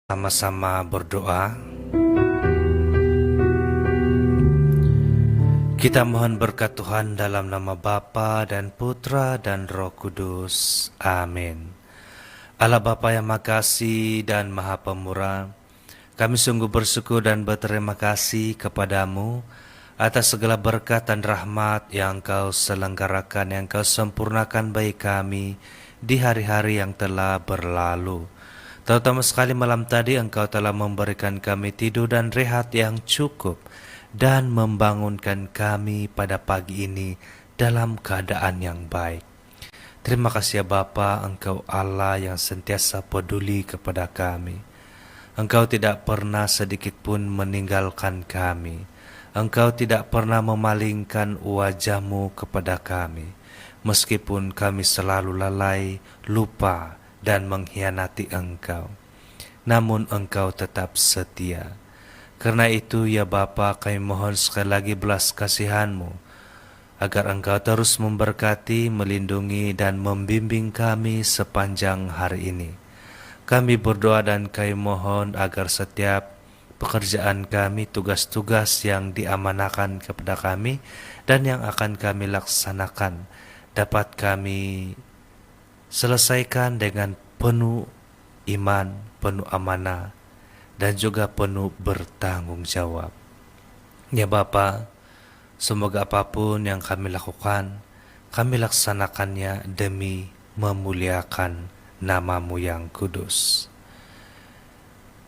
Sama-sama berdoa. Kita mohon berkat Tuhan dalam nama Bapa dan Putra dan Roh Kudus. Amin. Allah Bapa yang makasih dan Maha Pemurah, kami sungguh bersyukur dan berterima kasih kepadamu atas segala berkat dan rahmat yang Engkau selenggarakan, yang Engkau sempurnakan bagi kami di hari-hari yang telah berlalu. Terutama sekali malam tadi Engkau telah memberikan kami tidur dan rehat yang cukup dan membangunkan kami pada pagi ini dalam keadaan yang baik. Terima kasih ya Bapa, Engkau Allah yang sentiasa peduli kepada kami. Engkau tidak pernah sedikit pun meninggalkan kami. Engkau tidak pernah memalingkan wajah-Mu kepada kami. Meskipun kami selalu lalai, lupa, dan mengkhianati Engkau, namun Engkau tetap setia. Karena itu ya Bapa, kami mohon sekali lagi belas kasihan-Mu, agar Engkau terus memberkati, melindungi, dan membimbing kami sepanjang hari ini. Kami berdoa dan kami mohon agar setiap pekerjaan kami, tugas-tugas yang diamanahkan kepada kami dan yang akan kami laksanakan, dapat kami selesaikan dengan penuh iman, penuh amanah, dan juga penuh bertanggung jawab. Ya Bapa, semoga apapun yang kami lakukan, kami laksanakannya demi memuliakan nama-Mu yang kudus.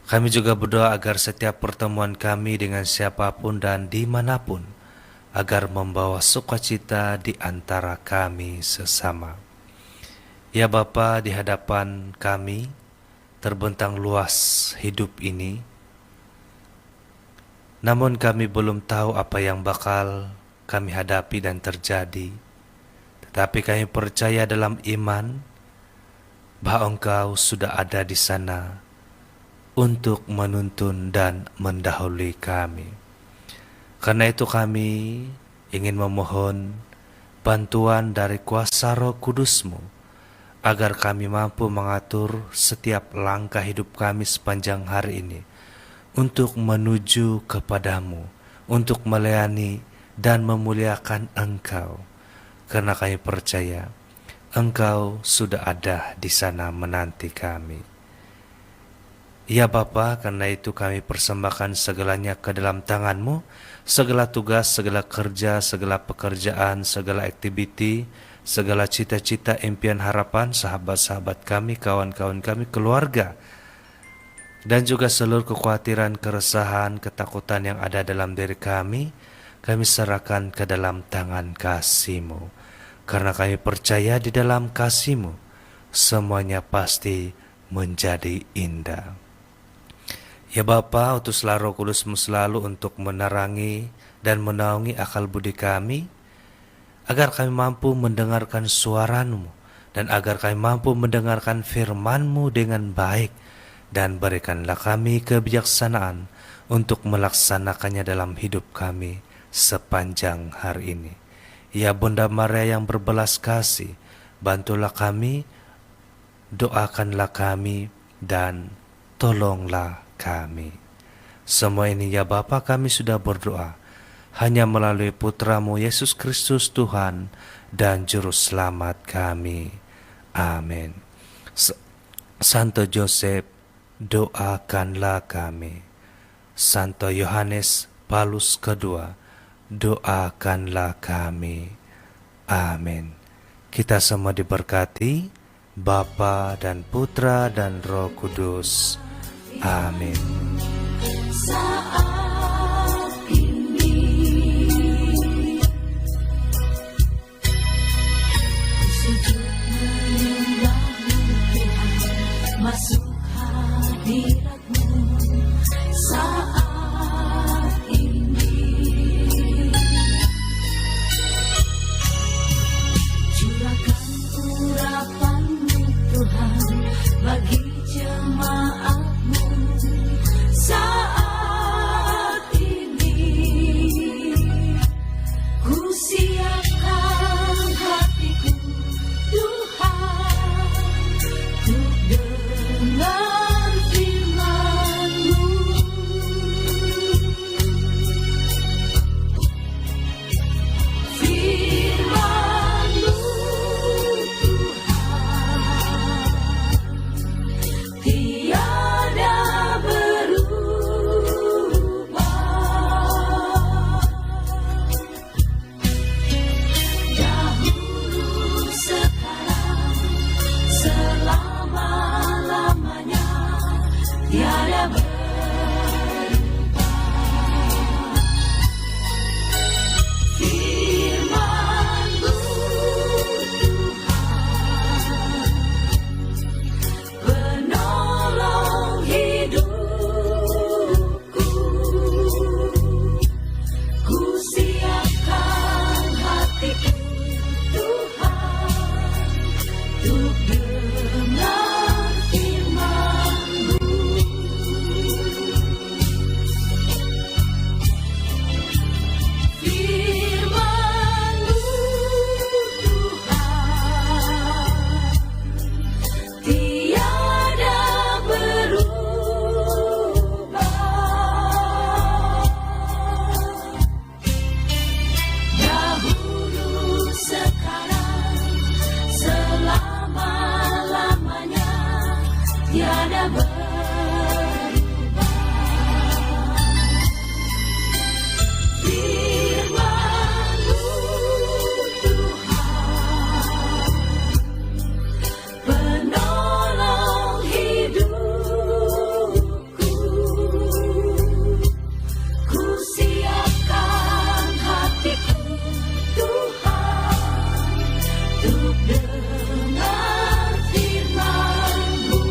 Kami juga berdoa agar setiap pertemuan kami dengan siapapun dan dimanapun, agar membawa sukacita di antara kami sesama. Ya Bapa, di hadapan kami terbentang luas hidup ini, namun kami belum tahu apa yang bakal kami hadapi dan terjadi. Tetapi kami percaya dalam iman bahwa Engkau sudah ada di sana untuk menuntun dan mendahului kami. Karena itu kami ingin memohon bantuan dari kuasa Roh Kudus-Mu, agar kami mampu mengatur setiap langkah hidup kami sepanjang hari ini untuk menuju kepadamu, untuk melayani dan memuliakan Engkau. Karena kami percaya Engkau sudah ada di sana menanti kami. Ya Bapa, karena itu kami persembahkan segalanya ke dalam tangan-Mu, segala tugas, segala kerja, segala pekerjaan, segala aktiviti, segala cita-cita, impian, harapan sahabat-sahabat kami, kawan-kawan kami, keluarga, dan juga seluruh kekhawatiran, keresahan, ketakutan yang ada dalam diri kami serahkan ke dalam tangan kasih-Mu. Karena kami percaya di dalam kasih-Mu semuanya pasti menjadi indah. Ya Bapa, utuslah Roh Kudus-Mu selalu untuk menerangi dan menaungi akal budi kami, agar kami mampu mendengarkan suara-Mu dan agar kami mampu mendengarkan firman-Mu dengan baik, dan berikanlah kami kebijaksanaan untuk melaksanakannya dalam hidup kami sepanjang hari ini. Ya Bunda Maria yang berbelas kasih, bantulah kami, doakanlah kami, dan tolonglah kami. Semua ini ya Bapa kami sudah berdoa hanya melalui Putra-Mu Yesus Kristus Tuhan dan Juru Selamat kami. Amin. Santo Joseph, doakanlah kami. Santo Yohanes Paulus II, doakanlah kami. Amin. Kita semua diberkati Bapa dan Putra dan Roh Kudus. Amin. Masuk hadirat-Mu saat ini, curahkan urapan-Mu Tuhan bagi jemaat-Mu saat selama-lamanya tiada berubah. Firman-Mu Tuhan, penolong hidupku, ku siapkan hatiku Tuhan, untuk dengar firman-Mu. Firman-Mu Tuhan, tiada berubah. Dahulu, sekarang, selama-lamanya tiada berubah. Firman-Mu Tuhan, penolong hidupku, ku siapkan hatiku Tuhan, untuk dengar firman-Mu.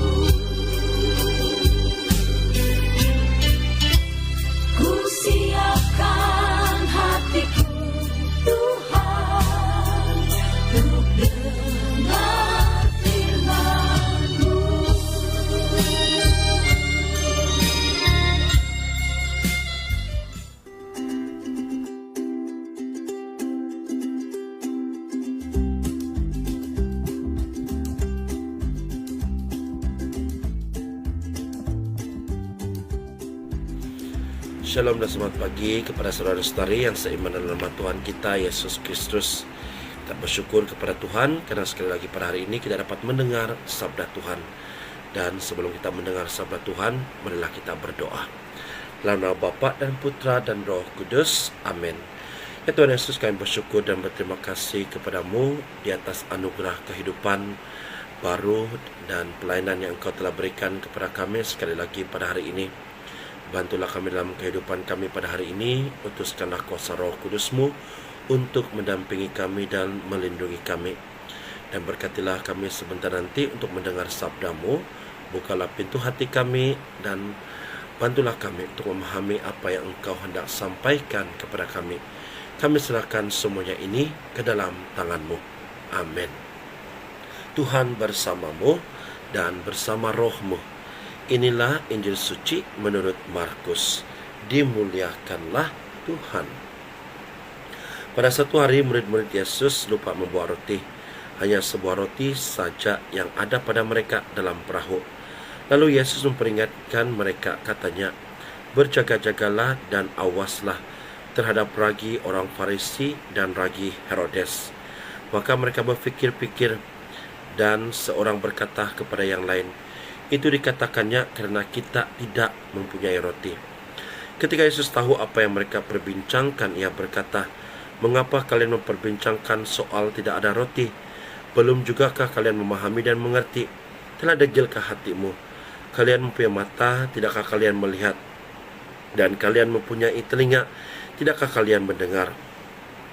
Ku siapkan hatiku Tuhan, untuk dengar firman-Mu. Shalom dan selamat pagi kepada saudara-saudari yang seiman dalam nama Tuhan kita Yesus Kristus. Kita bersyukur kepada Tuhan karena sekali lagi pada hari ini kita dapat mendengar sabda Tuhan. Dan sebelum kita mendengar sabda Tuhan, marilah kita berdoa. Dalam nama Bapa dan Putra dan Roh Kudus. Amin. Ya Tuhan Yesus, kami bersyukur dan berterima kasih kepadamu di atas anugerah kehidupan baru dan pelayanan yang Engkau telah berikan kepada kami sekali lagi pada hari ini. Bantulah kami dalam kehidupan kami pada hari ini. Utuskanlah kuasa Roh Kudus-Mu untuk mendampingi kami dan melindungi kami. Dan berkatilah kami sebentar nanti untuk mendengar sabda-Mu. Bukalah pintu hati kami dan bantulah kami untuk memahami apa yang Engkau hendak sampaikan kepada kami. Kami serahkan semuanya ini ke dalam tangan-Mu. Amin. Tuhan bersamamu dan bersama roh-Mu. Inilah Injil suci menurut Markus. Dimuliakanlah Tuhan. Pada satu hari murid-murid Yesus lupa membawa roti. Hanya sebuah roti saja yang ada pada mereka dalam perahu. Lalu Yesus memperingatkan mereka, katanya, berjaga-jagalah dan awaslah terhadap ragi orang Farisi dan ragi Herodes. Maka mereka berfikir-fikir dan seorang berkata kepada yang lain, itu dikatakannya karena kita tidak mempunyai roti. Ketika Yesus tahu apa yang mereka perbincangkan, ia berkata, mengapa kalian memperbincangkan soal tidak ada roti? Belum jugakah kalian memahami dan mengerti? Telah degilkah hatimu? Kalian mempunyai mata, tidakkah kalian melihat? Dan kalian mempunyai telinga, tidakkah kalian mendengar?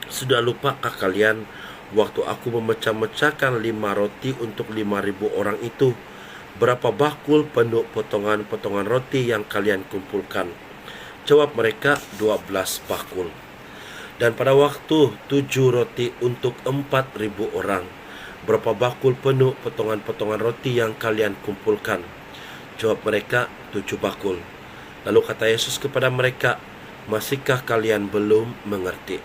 Sudah lupakah kalian waktu aku memecah-mecahkan 5 roti untuk 5.000 orang itu? Berapa bakul penuh potongan-potongan roti yang kalian kumpulkan? Jawab mereka, 12 bakul. Dan pada waktu 7 roti untuk 4.000 orang, berapa bakul penuh potongan-potongan roti yang kalian kumpulkan? Jawab mereka, 7 bakul. Lalu kata Yesus kepada mereka, masihkah kalian belum mengerti?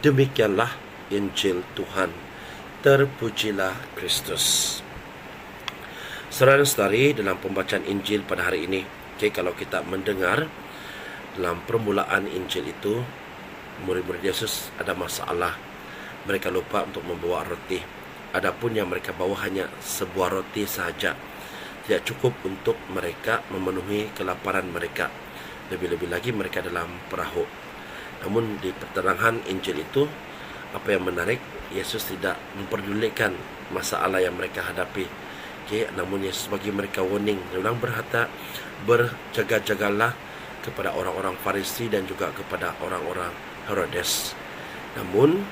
Demikianlah Injil Tuhan. Terpujilah Kristus. Saudara-saudari, dalam pembacaan Injil pada hari ini, kalau kita mendengar dalam permulaan Injil itu, murid-murid Yesus ada masalah. Mereka lupa untuk membawa roti. Adapun yang mereka bawa hanya sebuah roti saja. Tidak cukup untuk mereka memenuhi kelaparan mereka. Lebih-lebih lagi mereka dalam perahu. Namun di pertengahan Injil itu, apa yang menarik, Yesus tidak memperdulikan masalah yang mereka hadapi. namun Yesus bagi mereka warning. Dia bilang berjaga-jagalah kepada orang-orang Farisi dan juga kepada orang-orang Herodes. Namun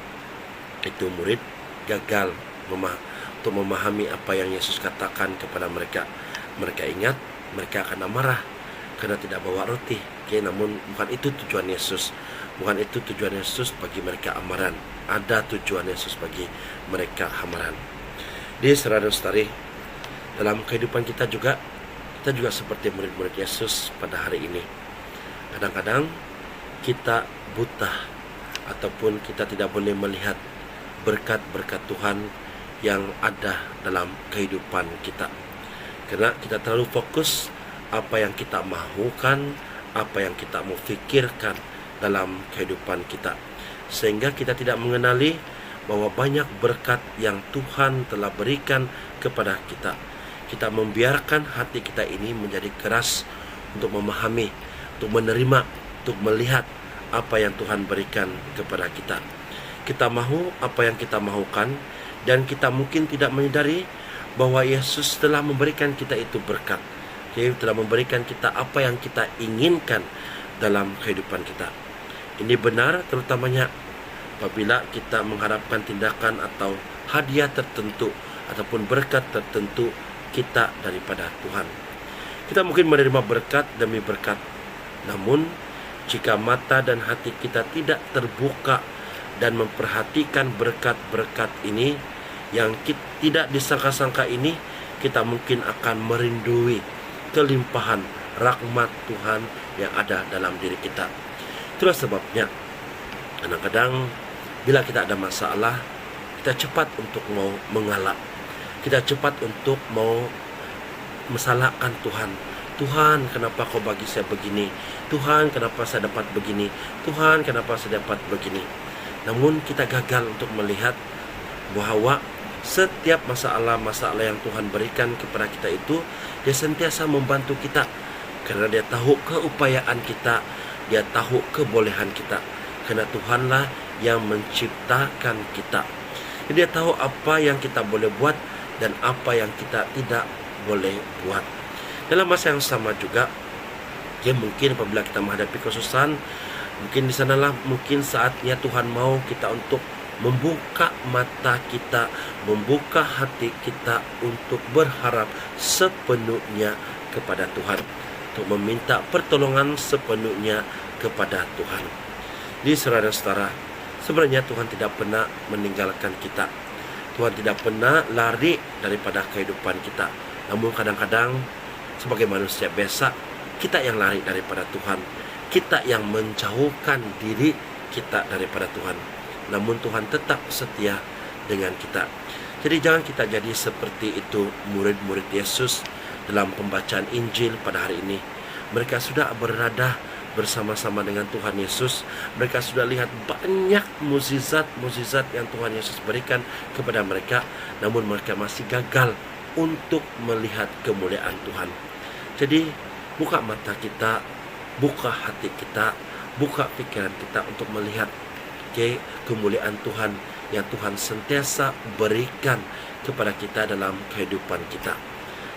itu murid gagal untuk memahami apa yang Yesus katakan kepada mereka. Mereka ingat mereka akan amarah karena tidak bawa roti. Namun bukan itu tujuan Yesus. Bukan itu tujuan Yesus bagi mereka amaran. Ada tujuan Yesus bagi mereka amaran. Di saudara-saudari, dalam kehidupan kita juga seperti murid-murid Yesus pada hari ini. Kadang-kadang kita buta ataupun kita tidak boleh melihat berkat-berkat Tuhan yang ada dalam kehidupan kita. Karena kita terlalu fokus apa yang kita mahukan, apa yang kita mau fikirkan dalam kehidupan kita. Sehingga kita tidak mengenali bahwa banyak berkat yang Tuhan telah berikan kepada kita. Kita membiarkan hati kita ini menjadi keras untuk memahami, untuk menerima, untuk melihat apa yang Tuhan berikan kepada kita. Kita mahu apa yang kita mahukan, dan kita mungkin tidak menyadari bahwa Yesus telah memberikan kita itu berkat. Dia telah memberikan kita apa yang kita inginkan dalam kehidupan kita. Ini benar terutamanya apabila kita mengharapkan tindakan atau hadiah tertentu ataupun berkat tertentu kita daripada Tuhan. Kita mungkin menerima berkat demi berkat, namun jika mata dan hati kita tidak terbuka dan memperhatikan berkat-berkat ini yang tidak disangka-sangka ini, kita mungkin akan merindui kelimpahan rahmat Tuhan yang ada dalam diri kita. Itulah sebabnya kadang-kadang bila kita ada masalah, kita cepat untuk mau mengalah. Kita cepat untuk mau mesalahkan Tuhan. Tuhan, kenapa kau bagi saya begini? Tuhan, kenapa saya dapat begini? Tuhan, kenapa saya dapat begini? Namun kita gagal untuk melihat bahwa setiap masalah-masalah yang Tuhan berikan kepada kita itu, Dia sentiasa membantu kita. Karena Dia tahu keupayaan kita, Dia tahu kebolehan kita. Karena Tuhanlah yang menciptakan kita. Jadi Dia tahu apa yang kita boleh buat dan apa yang kita tidak boleh buat. Dalam masa yang sama juga, mungkin apabila kita menghadapi kesusahan, mungkin di sanalah mungkin saatnya Tuhan mau kita untuk membuka mata kita, membuka hati kita untuk berharap sepenuhnya kepada Tuhan, untuk meminta pertolongan sepenuhnya kepada Tuhan. Di saudara-saudara, sebenarnya Tuhan tidak pernah meninggalkan kita. Tuhan tidak pernah lari daripada kehidupan kita. Namun kadang-kadang sebagai manusia biasa, kita yang lari daripada Tuhan. Kita yang menjauhkan diri kita daripada Tuhan. Namun Tuhan tetap setia dengan kita. Jadi jangan kita jadi seperti itu murid-murid Yesus dalam pembacaan Injil pada hari ini. Mereka sudah berada bersama-sama dengan Tuhan Yesus. Mereka sudah lihat banyak mukjizat-mukjizat yang Tuhan Yesus berikan kepada mereka. Namun mereka masih gagal untuk melihat kemuliaan Tuhan. Jadi buka mata kita, buka hati kita, buka pikiran kita untuk melihat kemuliaan Tuhan yang Tuhan sentiasa berikan kepada kita dalam kehidupan kita.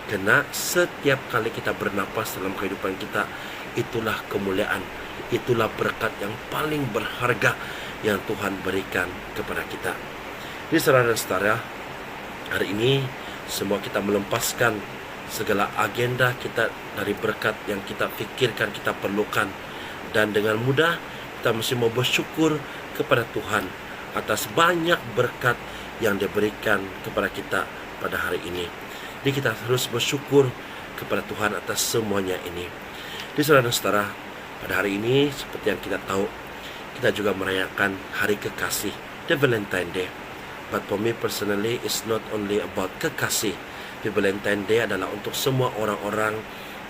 Karena setiap kali kita bernapas dalam kehidupan kita, itulah kemuliaan, itulah berkat yang paling berharga yang Tuhan berikan kepada kita. Jadi saudara-saudara, hari ini semua kita melepaskan segala agenda kita dari berkat yang kita pikirkan kita perlukan, dan dengan mudah kita mesti mau bersyukur kepada Tuhan atas banyak berkat yang diberikan kepada kita pada hari ini. Jadi kita harus bersyukur kepada Tuhan atas semuanya ini. Jadi saudara-saudara, pada hari ini seperti yang kita tahu, kita juga merayakan hari kekasih, the Valentine Day. But for me personally, it's not only about kekasih. The Valentine Day adalah untuk semua orang-orang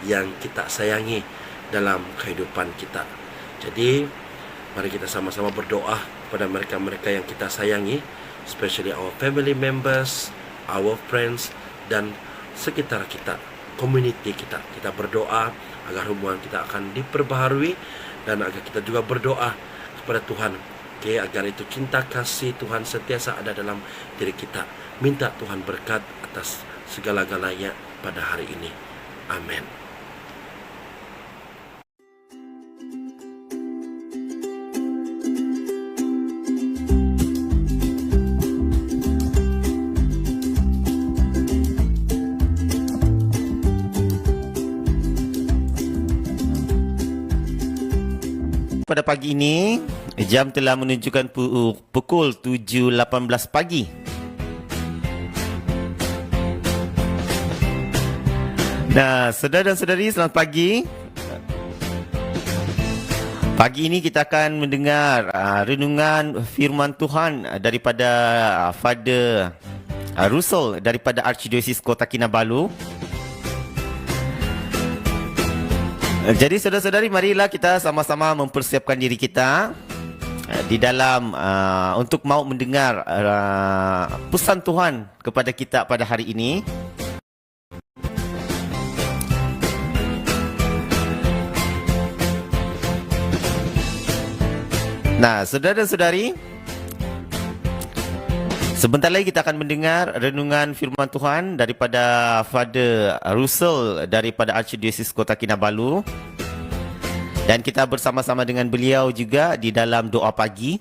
yang kita sayangi dalam kehidupan kita. Jadi mari kita sama-sama berdoa kepada mereka-mereka yang kita sayangi, especially our family members, our friends, dan sekitar kita, community kita. Kita berdoa agar hubungan kita akan diperbaharui, dan agar kita juga berdoa kepada Tuhan, agar itu cinta kasih Tuhan sentiasa ada dalam diri kita. Minta Tuhan berkat atas segala-galanya pada hari ini. Amin. Pada pagi ini, jam telah menunjukkan pukul 7.18 pagi. Nah, saudara dan saudari, selamat pagi. Pagi ini kita akan mendengar renungan firman Tuhan daripada Father Russell daripada Archdiocese Kota Kinabalu. Jadi saudara-saudari, marilah kita sama-sama mempersiapkan diri kita di dalam untuk mau mendengar pesan Tuhan kepada kita pada hari ini. Nah, saudara dan saudari, sebentar lagi kita akan mendengar renungan firman Tuhan daripada Father Russell daripada Archdiocese Kota Kinabalu. Dan kita bersama-sama dengan beliau juga di dalam doa pagi.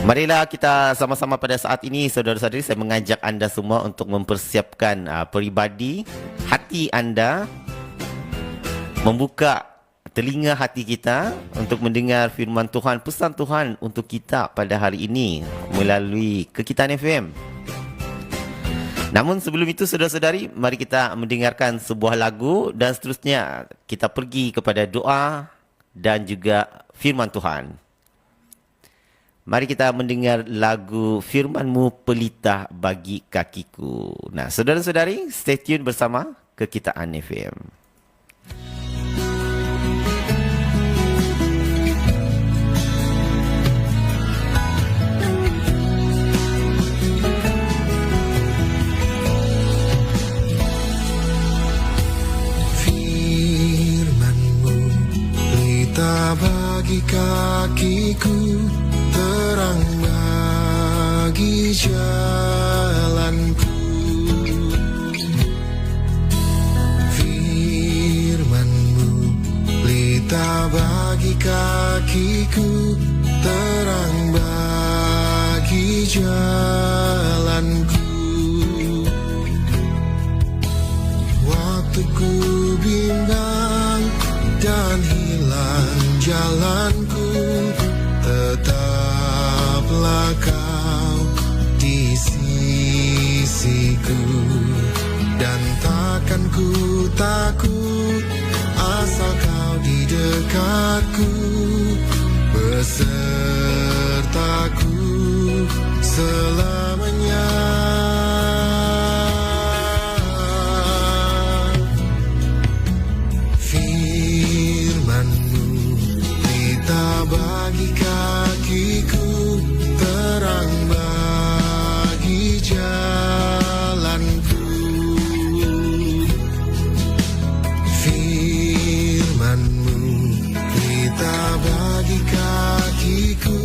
Marilah kita sama-sama pada saat ini, saudara-saudari, saya mengajak anda semua untuk mempersiapkan peribadi, hati anda, membuka telinga hati kita untuk mendengar firman Tuhan, pesan Tuhan untuk kita pada hari ini melalui Kekitaan FM. Namun sebelum itu, saudara-saudari, mari kita mendengarkan sebuah lagu dan seterusnya kita pergi kepada doa dan juga firman Tuhan. Mari kita mendengar lagu Firman-Mu Pelita Bagi Kakiku. Nah, saudara-saudari, stay tune bersama Kekitaan FM. Bagi kakiku, terang bagi jalanku. Firman-Mu pelita bagi kakiku, terang bagi jalanku. Waktu ku bimbang dan hilang jalanku, tetaplah Kau di sisiku, dan takkan ku takut asal Kau di dekatku, besertaku selamanya. Bagi kakiku, terang bagi jalanku. Firman-Mu pelita bagi kakiku,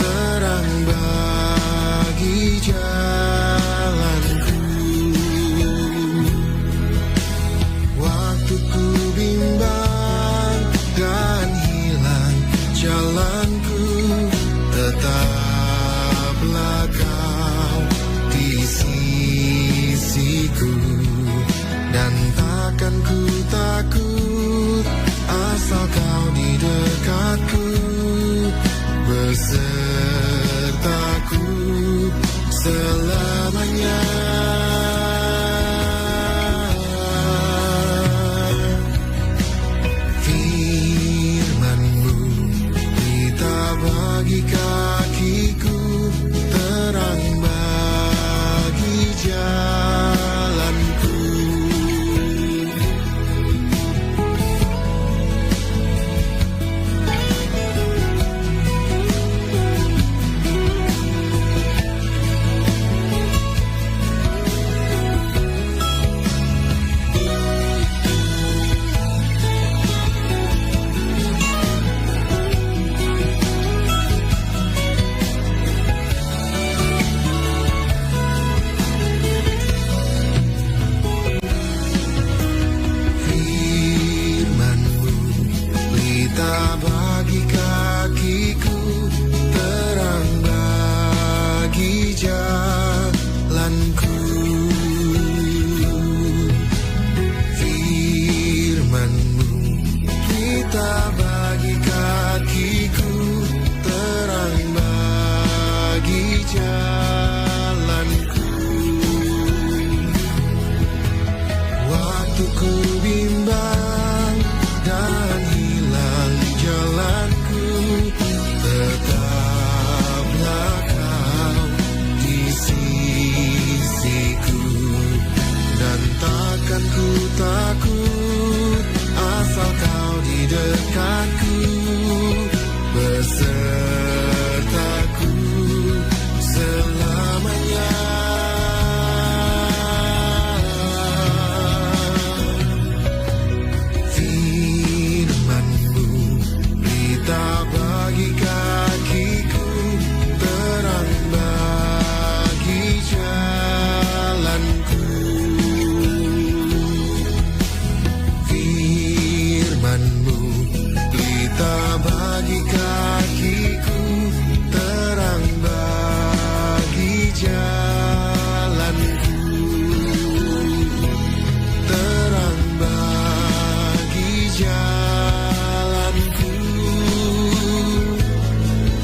terang bagi waktu ku bimbang dan hilang jalanku, tetaplah kau di sisiku, dan takkan ku takut asal kau di dekatku, besertaku selamanya. Firman-Mu berita bagi kakiku, terang bagi jalanku. Firman-Mu berita bagi kakiku, terang bagi jalanku, terang bagi jalanku,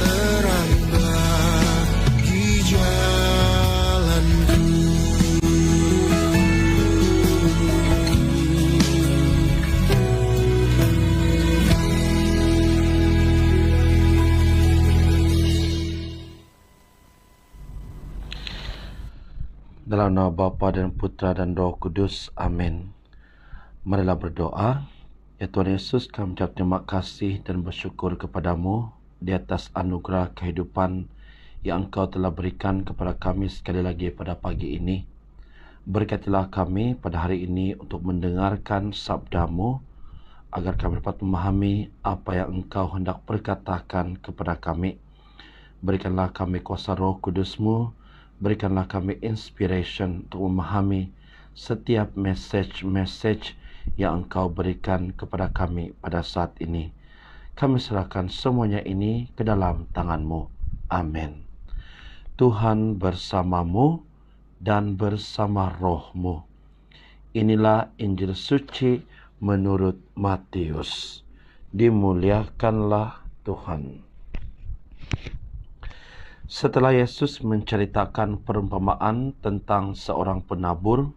terang bagi jalanku. Dalam nama Bapa dan Putra dan Roh Kudus. Amin. Marilah berdoa. Ya Tuhan Yesus, kami ucap terima kasih dan bersyukur kepadamu di atas anugerah kehidupan yang Engkau telah berikan kepada kami sekali lagi pada pagi ini. Berkatilah kami pada hari ini untuk mendengarkan sabda-Mu, agar kami dapat memahami apa yang Engkau hendak berkatakan kepada kami. Berikanlah kami kuasa Roh Kudus-Mu, berikanlah kami inspiration untuk memahami setiap message yang Engkau berikan kepada kami pada saat ini. Kami serahkan semuanya ini ke dalam tangan-Mu. Amin. Tuhan bersamamu dan bersama roh-Mu. Inilah Injil suci menurut Matius. Dimuliakanlah Tuhan. Setelah Yesus menceritakan perumpamaan tentang seorang penabur,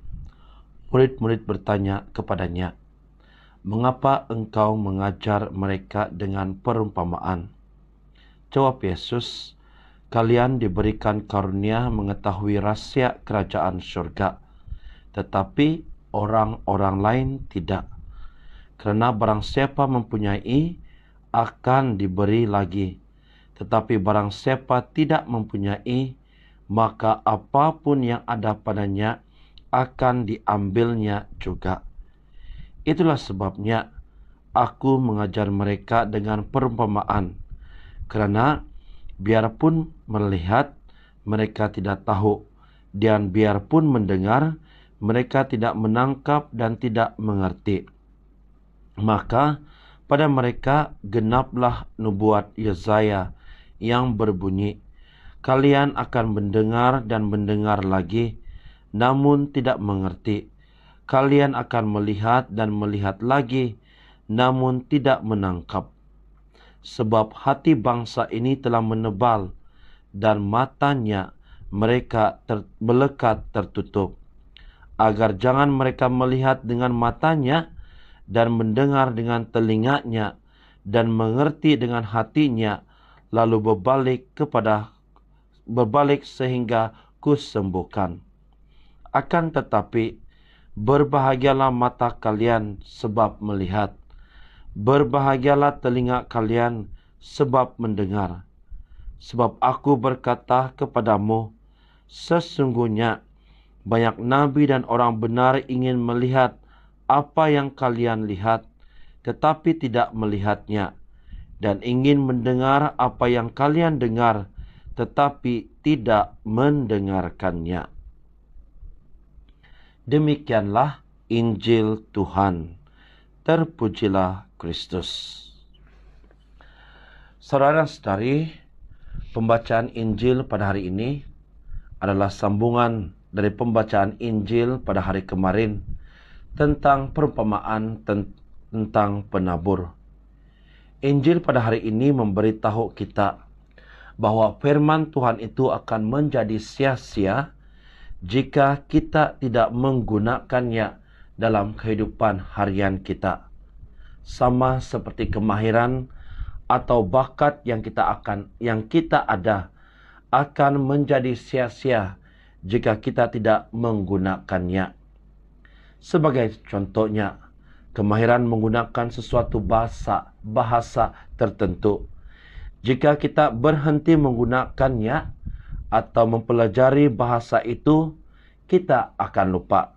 murid-murid bertanya kepadanya, "Mengapa engkau mengajar mereka dengan perumpamaan?" Jawab Yesus, "Kalian diberikan karunia mengetahui rahasia kerajaan surga, tetapi orang-orang lain tidak. Karena barang siapa mempunyai, akan diberi lagi. Tetapi barang siapa tidak mempunyai, maka apapun yang ada padanya akan diambilnya juga. Itulah sebabnya aku mengajar mereka dengan perumpamaan, karena biarpun melihat, mereka tidak tahu, dan biarpun mendengar, mereka tidak menangkap dan tidak mengerti. Maka pada mereka genaplah nubuat Yesaya yang berbunyi, kalian akan mendengar dan mendengar lagi, namun tidak mengerti. Kalian akan melihat dan melihat lagi, namun tidak menangkap. Sebab hati bangsa ini telah menebal, dan matanya mereka melekat tertutup, agar jangan mereka melihat dengan matanya, dan mendengar dengan telinganya, dan mengerti dengan hatinya, lalu berbalik sehingga kusembuhkan. Akan tetapi, berbahagialah mata kalian sebab melihat, berbahagialah telinga kalian sebab mendengar. Sebab aku berkata kepadamu, sesungguhnya banyak nabi dan orang benar ingin melihat apa yang kalian lihat, tetapi tidak melihatnya, dan ingin mendengar apa yang kalian dengar, tetapi tidak mendengarkannya. Demikianlah Injil Tuhan. Terpujilah Kristus. Saudara-saudari, pembacaan Injil pada hari ini adalah sambungan dari pembacaan Injil pada hari kemarin tentang perumpamaan tentang penabur. Injil pada hari ini memberitahu kita bahwa firman Tuhan itu akan menjadi sia-sia jika kita tidak menggunakannya dalam kehidupan harian kita. Sama seperti kemahiran atau bakat yang kita ada akan menjadi sia-sia jika kita tidak menggunakannya. Sebagai contohnya, kemahiran menggunakan sesuatu bahasa tertentu. Jika kita berhenti menggunakannya atau mempelajari bahasa itu, kita akan lupa.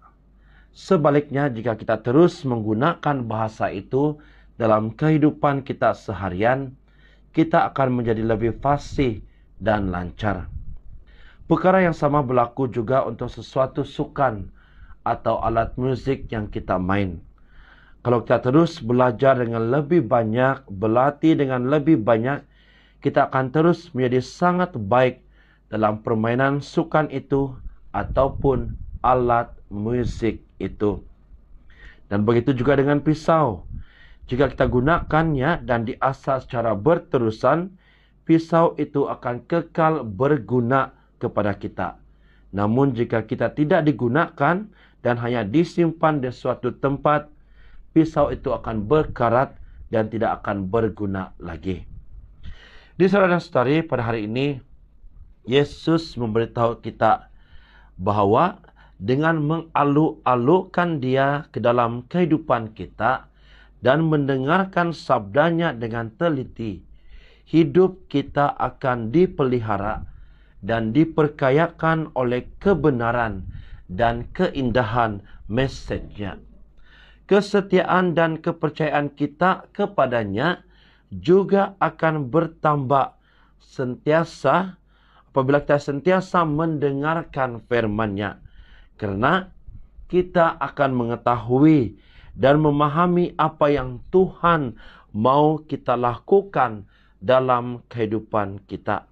Sebaliknya, jika kita terus menggunakan bahasa itu dalam kehidupan kita seharian, kita akan menjadi lebih fasih dan lancar. Perkara yang sama berlaku juga untuk sesuatu sukan atau alat musik yang kita main. Kalau kita terus belajar dengan lebih banyak, berlatih dengan lebih banyak, kita akan terus menjadi sangat baik dalam permainan sukan itu ataupun alat musik itu. Dan begitu juga dengan pisau. Jika kita gunakannya dan diasah secara berterusan, pisau itu akan kekal berguna kepada kita. Namun jika kita tidak digunakan dan hanya disimpan di suatu tempat, pisau itu akan berkarat dan tidak akan berguna lagi. Di saudara dan saudari, pada hari ini Yesus memberitahu kita bahwa dengan mengaluk-alukkan Dia ke dalam kehidupan kita dan mendengarkan sabdanya dengan teliti, hidup kita akan dipelihara dan diperkayakan oleh kebenaran dan keindahan mesej-Nya. Kesetiaan dan kepercayaan kita kepadanya juga akan bertambah sentiasa apabila kita sentiasa mendengarkan firman-Nya. Karena kita akan mengetahui dan memahami apa yang Tuhan mau kita lakukan dalam kehidupan kita.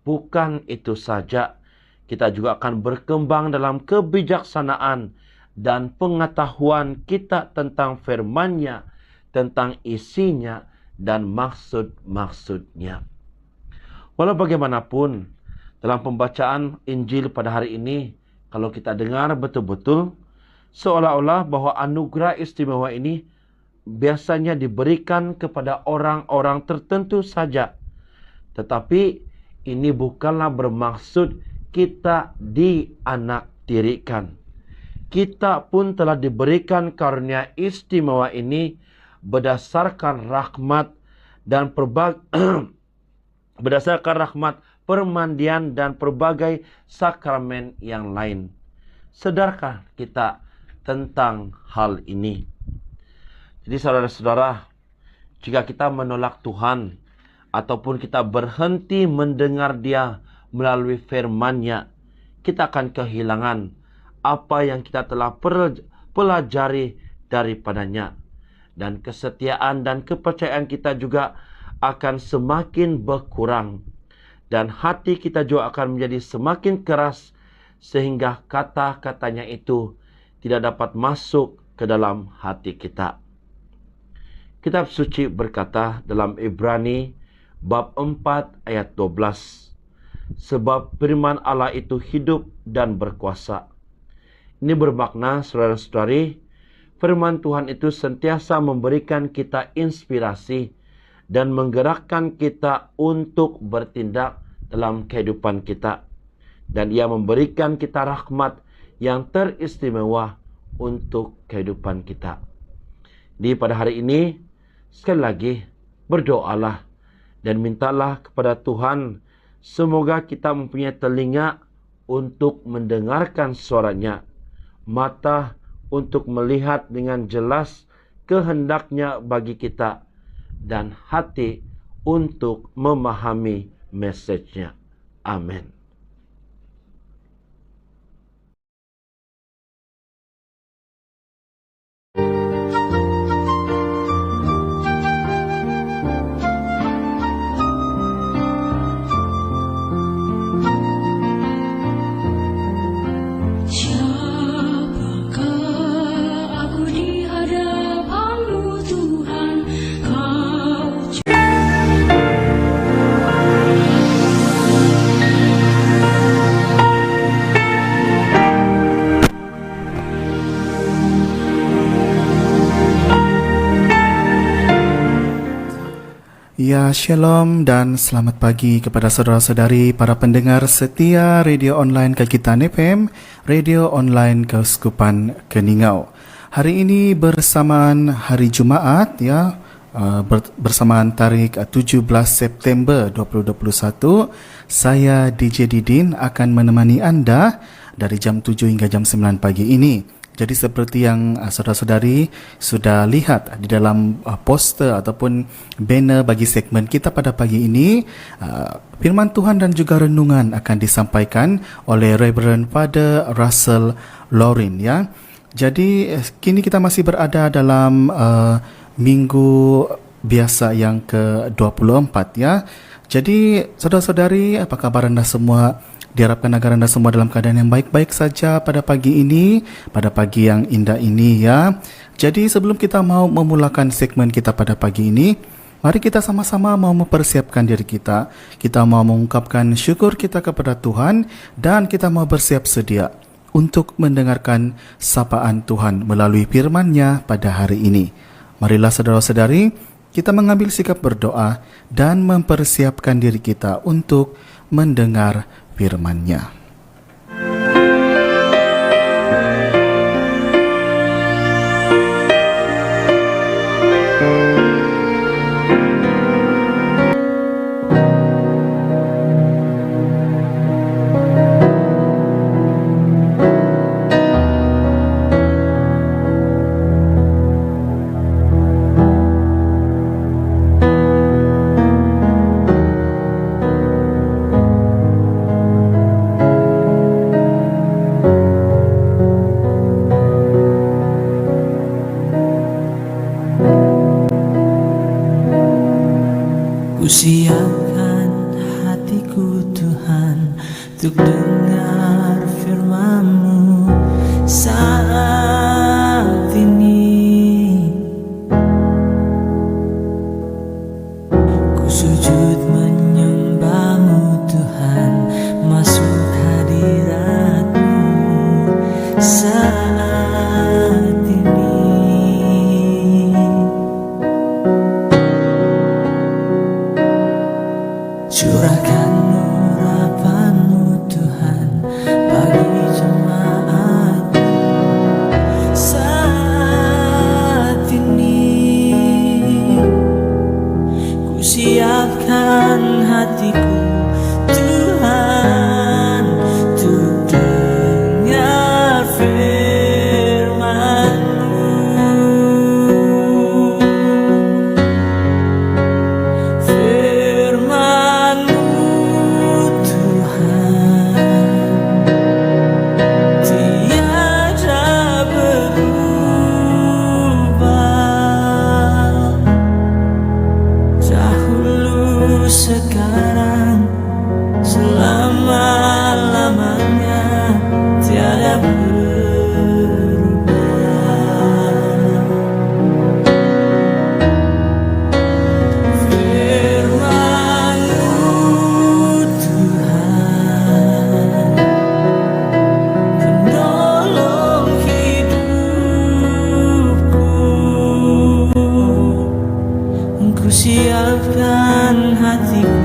Bukan itu saja, kita juga akan berkembang dalam kebijaksanaan dan pengetahuan kita tentang firman-Nya, tentang isinya dan maksud-maksudnya. Walau bagaimanapun, dalam pembacaan Injil pada hari ini, kalau kita dengar betul-betul, seolah-olah bahwa anugerah istimewa ini biasanya diberikan kepada orang-orang tertentu saja. Tetapi ini bukanlah bermaksud kita dianaktirikan. Kita pun telah diberikan karunia istimewa ini berdasarkan rahmat dan berdasarkan rahmat, permandian dan berbagai sakramen yang lain. Sadarkah kita tentang hal ini? Jadi saudara-saudara, jika kita menolak Tuhan ataupun kita berhenti mendengar Dia melalui firman-Nya, kita akan kehilangan apa yang kita telah pelajari daripadanya. Dan kesetiaan dan kepercayaan kita juga akan semakin berkurang. Dan hati kita juga akan menjadi semakin keras sehingga kata-katanya itu tidak dapat masuk ke dalam hati kita. Kitab suci berkata dalam Ibrani bab 4 ayat 12, sebab firman Allah itu hidup dan berkuasa. Ini bermakna, saudara-saudari, firman Tuhan itu sentiasa memberikan kita inspirasi dan menggerakkan kita untuk bertindak dalam kehidupan kita. Dan Ia memberikan kita rahmat yang teristimewa untuk kehidupan kita. Di pada hari ini, sekali lagi, berdoalah dan mintalah kepada Tuhan, semoga kita mempunyai telinga untuk mendengarkan suara-Nya, mata untuk melihat dengan jelas kehendak-Nya bagi kita, dan hati untuk memahami mesej-Nya. Amin. Ya, shalom dan selamat pagi kepada saudara-saudari para pendengar setia radio online Kekitan FM, radio online Keuskupan Keningau. Hari ini bersamaan hari Jumaat ya, bersamaan tarikh 17 September 2021, saya DJ Didin akan menemani anda dari jam 7 hingga jam 9 pagi ini. Jadi seperti yang saudara-saudari sudah lihat di dalam poster ataupun banner bagi segmen kita pada pagi ini, firman Tuhan dan juga renungan akan disampaikan oleh Reverend Father Russell Lorin ya. Jadi kini kita masih berada dalam minggu biasa yang ke-24 ya. Jadi saudara-saudari, apa kabar anda semua? Diharapkan agar anda semua dalam keadaan yang baik-baik saja pada pagi ini, pada pagi yang indah ini ya. Jadi sebelum kita mau memulakan segmen kita pada pagi ini, mari kita sama-sama mau mempersiapkan diri kita. Kita mau mengungkapkan syukur kita kepada Tuhan dan kita mau bersiap sedia untuk mendengarkan sapaan Tuhan melalui firman-Nya pada hari ini. Marilah saudara-saudari, kita mengambil sikap berdoa dan mempersiapkan diri kita untuk mendengar firman-Nya. Siapkan hatiku Tuhan untuk dengar firman-Mu saat ini. Ku sujud menyembah-Mu Tuhan, masuk hadirat-Mu saat ini. Curahkan urapan-Mu Tuhan bagi jemaat-Mu saat ini. Ku siapkan hatiku Tuhan untuk dengar firman-Mu. Sekarang selama-lamanya tiada berubah. Firman-Mu Tuhan, penolong hidupku. Ku siapkan hatiku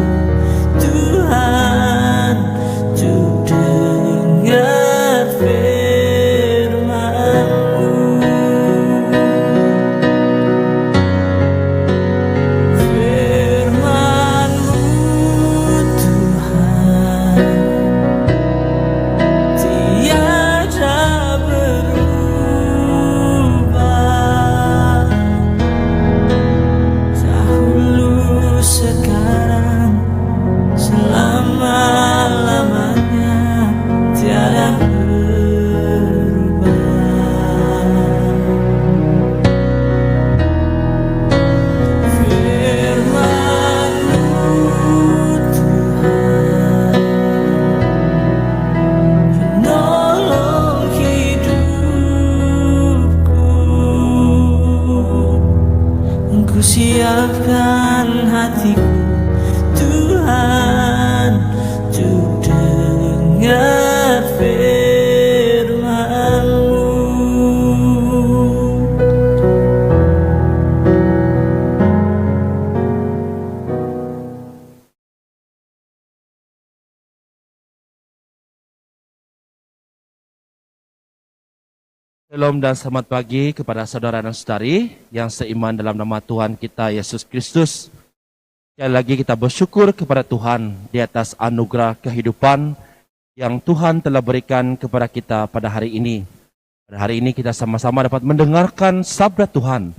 Tuhan untuk dengar firman-Mu. Firman-Mu Tuhan tiada berubah. Dahulu, sekarang, selama-lamanya tiada berubah. Firman-Mu Tuhan, penolong hidupku. Ku siapkan hatiku Tuhan untuk dengar firman-Mu. Shalom dan selamat pagi kepada saudara dan saudari yang seiman dalam nama Tuhan kita Yesus Kristus. Sekali lagi kita bersyukur kepada Tuhan di atas anugerah kehidupan yang Tuhan telah berikan kepada kita pada hari ini. Pada hari ini kita sama-sama dapat mendengarkan sabda Tuhan.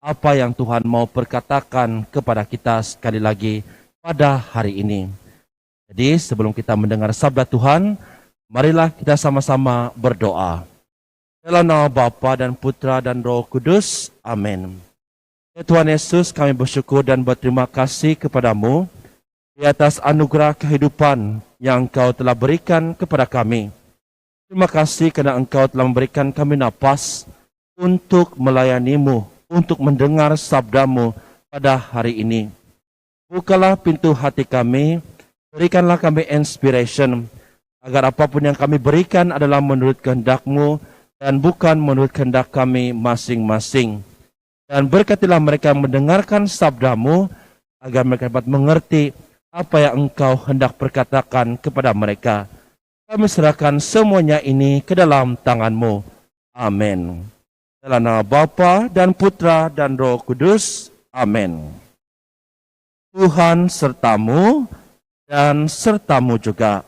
Apa yang Tuhan mau perkatakan kepada kita sekali lagi pada hari ini. Jadi sebelum kita mendengar sabda Tuhan, marilah kita sama-sama berdoa. Dalam nama Bapa dan Putra dan Roh Kudus. Amin. Ya Tuhan Yesus, kami bersyukur dan berterima kasih kepadamu di atas anugerah kehidupan yang Engkau telah berikan kepada kami. Terima kasih kerana Engkau telah memberikan kami napas untuk melayanimu, untuk mendengar sabdamu pada hari ini. Bukalah pintu hati kami, berikanlah kami inspiration, agar apapun yang kami berikan adalah menurut kehendak-Mu, dan bukan menurut kehendak kami masing-masing. Dan berkatilah mereka yang mendengarkan sabdamu, agar mereka dapat mengerti apa yang Engkau hendak perkatakan kepada mereka. Kami serahkan semuanya ini ke dalam tangan-Mu. Amin. Dalam nama Bapa dan Putra dan Roh Kudus. Amin. Tuhan sertamu dan sertamu juga.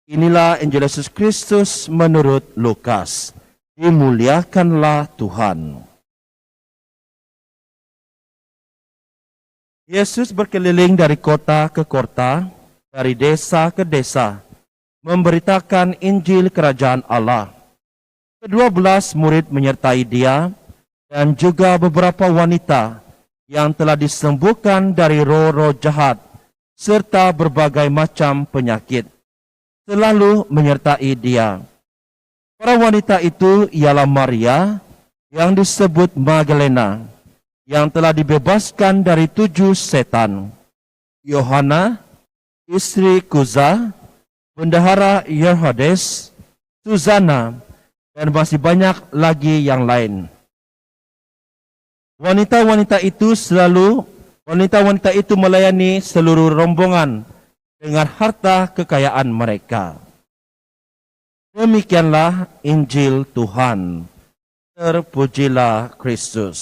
Inilah Injil Yesus Kristus menurut Lukas. Dimuliakanlah Tuhan. Yesus berkeliling dari kota ke kota, dari desa ke desa, memberitakan Injil Kerajaan Allah. Ke-12 murid menyertai dia, dan juga beberapa wanita yang telah disembuhkan dari roh-roh jahat, serta berbagai macam penyakit, selalu menyertai dia. Para wanita itu ialah Maria yang disebut Magdalena, yang telah dibebaskan dari 7 setan, Yohana, istri Kuza, bendahara Yehodes, Susana, dan masih banyak lagi yang lain. Wanita-wanita itu melayani seluruh rombongan dengan harta kekayaan mereka. Demikianlah Injil Tuhan. Terpujilah Kristus.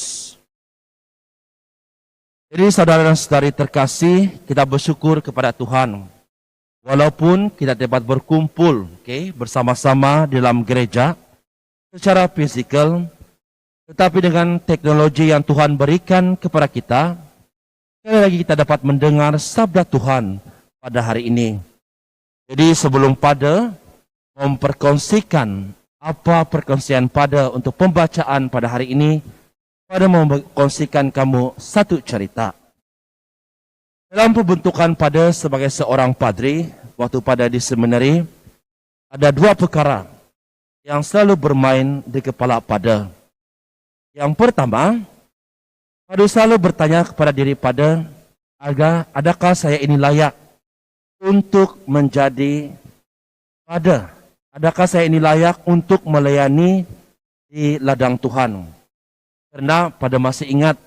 Jadi saudara dan saudari terkasih, kita bersyukur kepada Tuhan. Walaupun kita dapat berkumpul bersama-sama dalam gereja secara fisikal, tetapi dengan teknologi yang Tuhan berikan kepada kita, sekali lagi kita dapat mendengar sabda Tuhan pada hari ini. Jadi sebelum pada memperkongsikan apa perkongsian pada untuk pembacaan pada hari ini, pada memperkongsikan kamu satu cerita. Dalam pembentukan pada sebagai seorang padri, waktu pada di seminari, ada 2 perkara yang selalu bermain di kepala pada. Yang pertama, pada selalu bertanya kepada diri pada, adakah saya ini layak untuk menjadi pada? Adakah saya ini layak untuk melayani di ladang Tuhan? Karena pada masih ingat,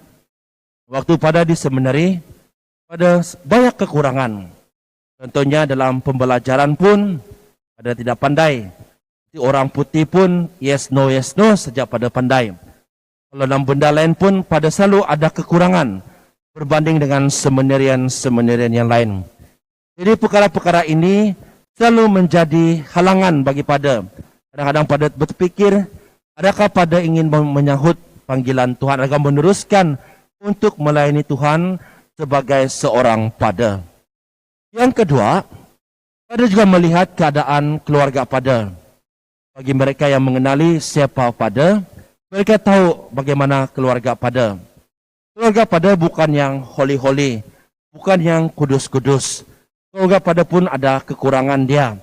waktu pada di seminari, pada banyak kekurangan. Contohnya dalam pembelajaran pun, pada tidak pandai. Di orang putih pun, yes no sejak pada pandai. Kalau dalam benda lain pun, pada selalu ada kekurangan berbanding dengan seminarian yang lain. Jadi perkara-perkara ini selalu menjadi halangan bagi pada. Kadang-kadang pada berpikir, adakah pada ingin menyahut panggilan Tuhan, agar meneruskan untuk melayani Tuhan sebagai seorang pada. Yang kedua, pada juga melihat keadaan keluarga pada. Bagi mereka yang mengenali siapa pada, mereka tahu bagaimana keluarga pada. Keluarga pada bukan yang holy-holy, bukan yang kudus-kudus. Keluarga pada pun ada kekurangan dia.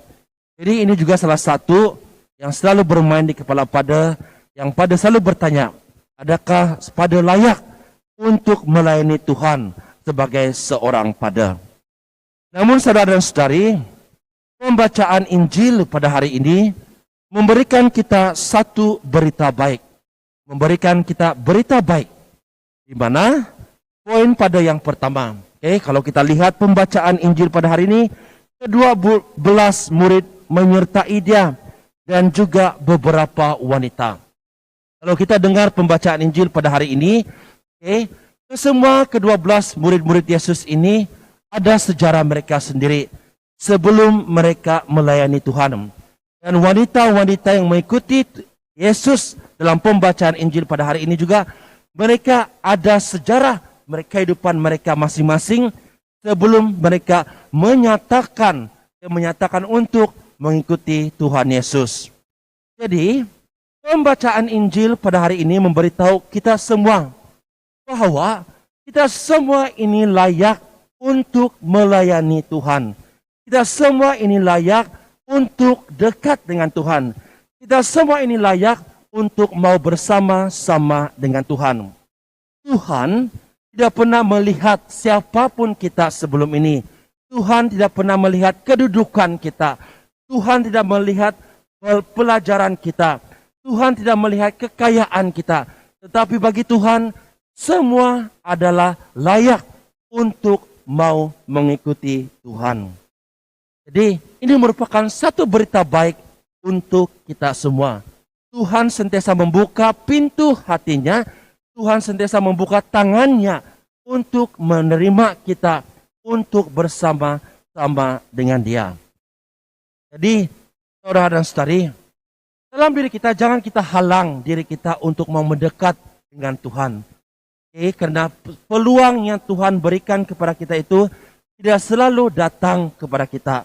Jadi ini juga salah satu yang selalu bermain di kepala pada, yang pada selalu bertanya, adakah pada layak untuk melayani Tuhan sebagai seorang pada? Namun saudara dan saudari, pembacaan Injil pada hari ini memberikan kita satu berita baik. Memberikan kita berita baik. Di mana poin pada yang pertama. Kalau kita lihat pembacaan Injil pada hari ini, ke-12 murid menyertai dia dan juga beberapa wanita. Kalau kita dengar pembacaan Injil pada hari ini, semua ke-12 murid-murid Yesus ini ada sejarah mereka sendiri sebelum mereka melayani Tuhan. Dan wanita-wanita yang mengikuti Yesus dalam pembacaan Injil pada hari ini juga, mereka ada sejarah mereka kehidupan mereka masing-masing sebelum mereka menyatakan untuk mengikuti Tuhan Yesus. Jadi, pembacaan Injil pada hari ini memberitahu kita semua bahwa kita semua ini layak untuk melayani Tuhan. Kita semua ini layak untuk dekat dengan Tuhan. Kita semua ini layak untuk mau bersama-sama dengan Tuhan. Tuhan tidak pernah melihat siapapun kita sebelum ini. Tuhan tidak pernah melihat kedudukan kita. Tuhan tidak melihat pelajaran kita. Tuhan tidak melihat kekayaan kita. Tetapi bagi Tuhan, semua adalah layak untuk mau mengikuti Tuhan. Jadi, ini merupakan satu berita baik untuk kita semua. Tuhan sentiasa membuka pintu hatinya. Tuhan sentiasa membuka tangannya untuk menerima kita, untuk bersama-sama dengan Dia. Jadi, saudara dan saudari, dalam diri kita, jangan kita halang diri kita untuk mau mendekat dengan Tuhan. Karena peluang yang Tuhan berikan kepada kita itu tidak selalu datang kepada kita.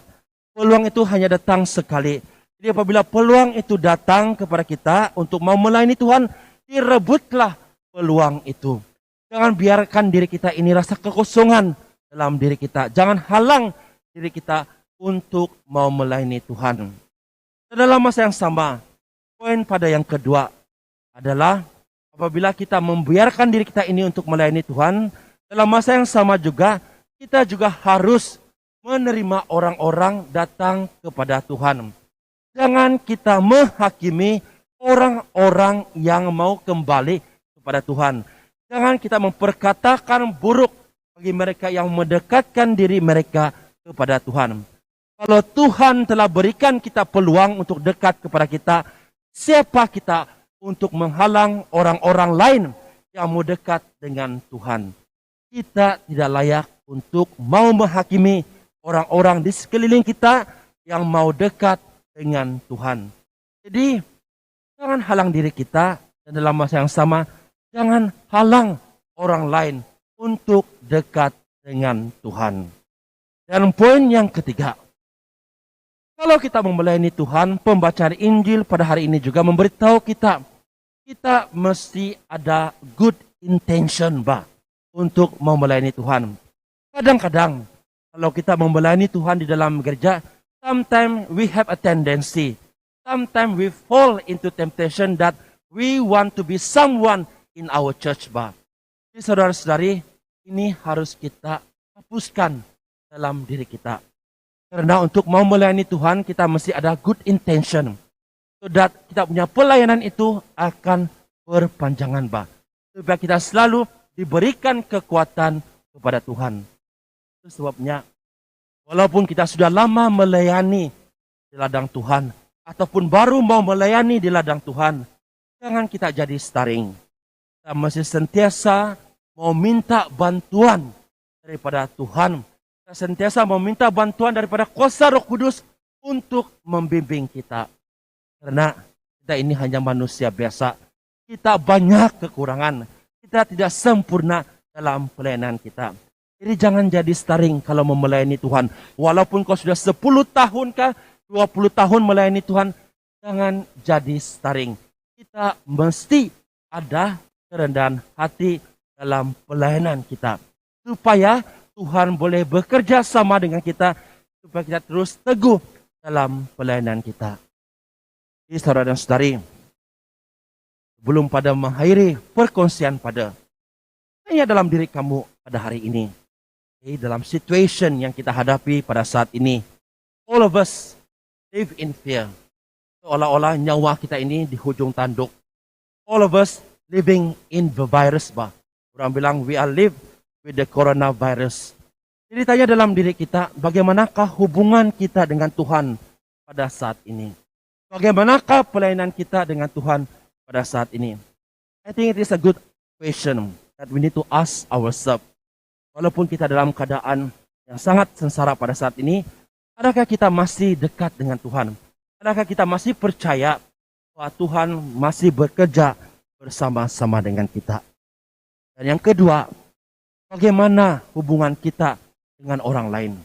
Peluang itu hanya datang sekali. Jadi apabila peluang itu datang kepada kita untuk mau melayani Tuhan, direbutlah peluang itu. Jangan biarkan diri kita ini rasa kekosongan dalam diri kita. Jangan halang diri kita untuk mau melayani Tuhan. Dan dalam masa yang sama, poin pada yang kedua adalah apabila kita membiarkan diri kita ini untuk melayani Tuhan, dalam masa yang sama juga, kita juga harus menerima orang-orang datang kepada Tuhan. Jangan kita menghakimi orang-orang yang mau kembali kepada Tuhan. Jangan kita memperkatakan buruk bagi mereka yang mendekatkan diri mereka kepada Tuhan. Kalau Tuhan telah berikan kita peluang untuk dekat kepada kita, siapa kita untuk menghalang orang-orang lain yang mau dekat dengan Tuhan? Kita tidak layak untuk mau menghakimi orang-orang di sekeliling kita yang mau dekat dengan Tuhan. Jadi, jangan halang diri kita, dan dalam masa yang sama, jangan halang orang lain untuk dekat dengan Tuhan. Dan poin yang ketiga, kalau kita mau melayani Tuhan, pembacaan Injil pada hari ini juga memberitahu kita mesti ada good intention untuk mau melayani Tuhan. Kadang-kadang, kalau kita mau melayani Tuhan di dalam gereja, sometimes we have a tendency, sometimes we fall into temptation that we want to be someone in our church. Jadi saudara-saudari, ini harus kita hapuskan dalam diri kita. Karena untuk mau melayani Tuhan, kita mesti ada good intention. So that kita punya pelayanan itu akan berpanjangan. Supaya kita selalu diberikan kekuatan kepada Tuhan. Itu sebabnya, walaupun kita sudah lama melayani di ladang Tuhan, ataupun baru mau melayani di ladang Tuhan, jangan kita jadi staring. Kita mesti sentiasa mau minta bantuan daripada Tuhan. Kita sentiasa meminta bantuan daripada kuasa Roh Kudus untuk membimbing kita. Karena kita ini hanya manusia biasa. Kita banyak kekurangan. Kita tidak sempurna dalam pelayanan kita. Jadi jangan jadi staring kalau melayani Tuhan. Walaupun kau sudah 10 tahun kah, 20 tahun melayani Tuhan, jangan jadi staring. Kita mesti ada kerendahan hati dalam pelayanan kita. Supaya Tuhan boleh bekerja sama dengan kita, supaya kita terus teguh dalam pelayanan kita. Jadi saudara dan saudari, sebelum pada mengakhiri perkongsian pada, hanya dalam diri kamu pada hari ini, dalam situation yang kita hadapi pada saat ini, all of us live in fear. Seolah-olah nyawa kita ini di hujung tanduk. All of us living in the virus. Orang bilang we are live with the coronavirus. Jadi tanya dalam diri kita, bagaimanakah hubungan kita dengan Tuhan pada saat ini? Bagaimanakah pelayanan kita dengan Tuhan pada saat ini? I think it is a good question that we need to ask ourselves. Walaupun kita dalam keadaan yang sangat sengsara pada saat ini, adakah kita masih dekat dengan Tuhan? Adakah kita masih percaya bahwa Tuhan masih bekerja bersama-sama dengan kita? Dan yang kedua, bagaimana hubungan kita dengan orang lain?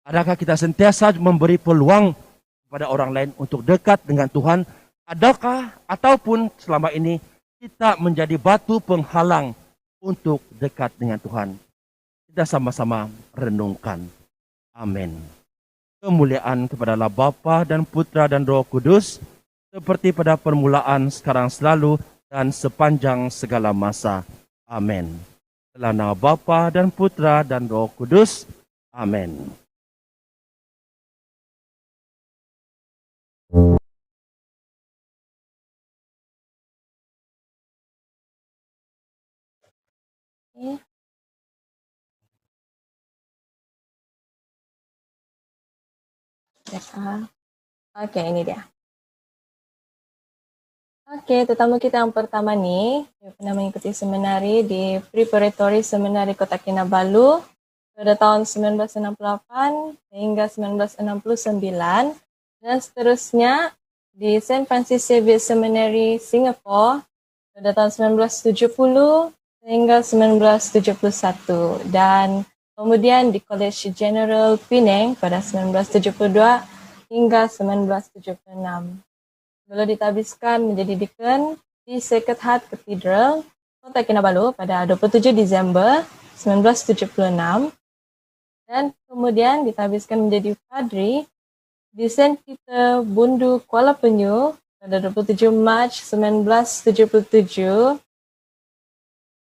Adakah kita sentiasa memberi peluang kepada orang lain untuk dekat dengan Tuhan? Adakah ataupun selama ini kita menjadi batu penghalang untuk dekat dengan Tuhan? Kita sama-sama renungkan. Amin. Kemuliaan kepada Allah Bapa dan Putra dan Roh Kudus, seperti pada permulaan, sekarang, selalu, dan sepanjang segala masa. Amin. Dalam nama Bapa dan Putra dan Roh Kudus. Amin. Oke, ini dia. Oke, tetamu kita yang pertama nih, yang pernah mengikuti seminari di Preparatory Seminari Kota Kinabalu pada tahun 1968 hingga 1969, dan seterusnya di St. Francis Xavier Seminary Singapore pada tahun 1970 hingga 1971, dan kemudian di College General Penang pada 1972 hingga 1976. Beliau ditabiskan menjadi dekan di Sacred Heart Cathedral, Kota Kinabalu pada 27 Disember 1976, dan kemudian ditabiskan menjadi padri di St. Peter Bundu, Kuala Penyu pada 27 Mac 1977,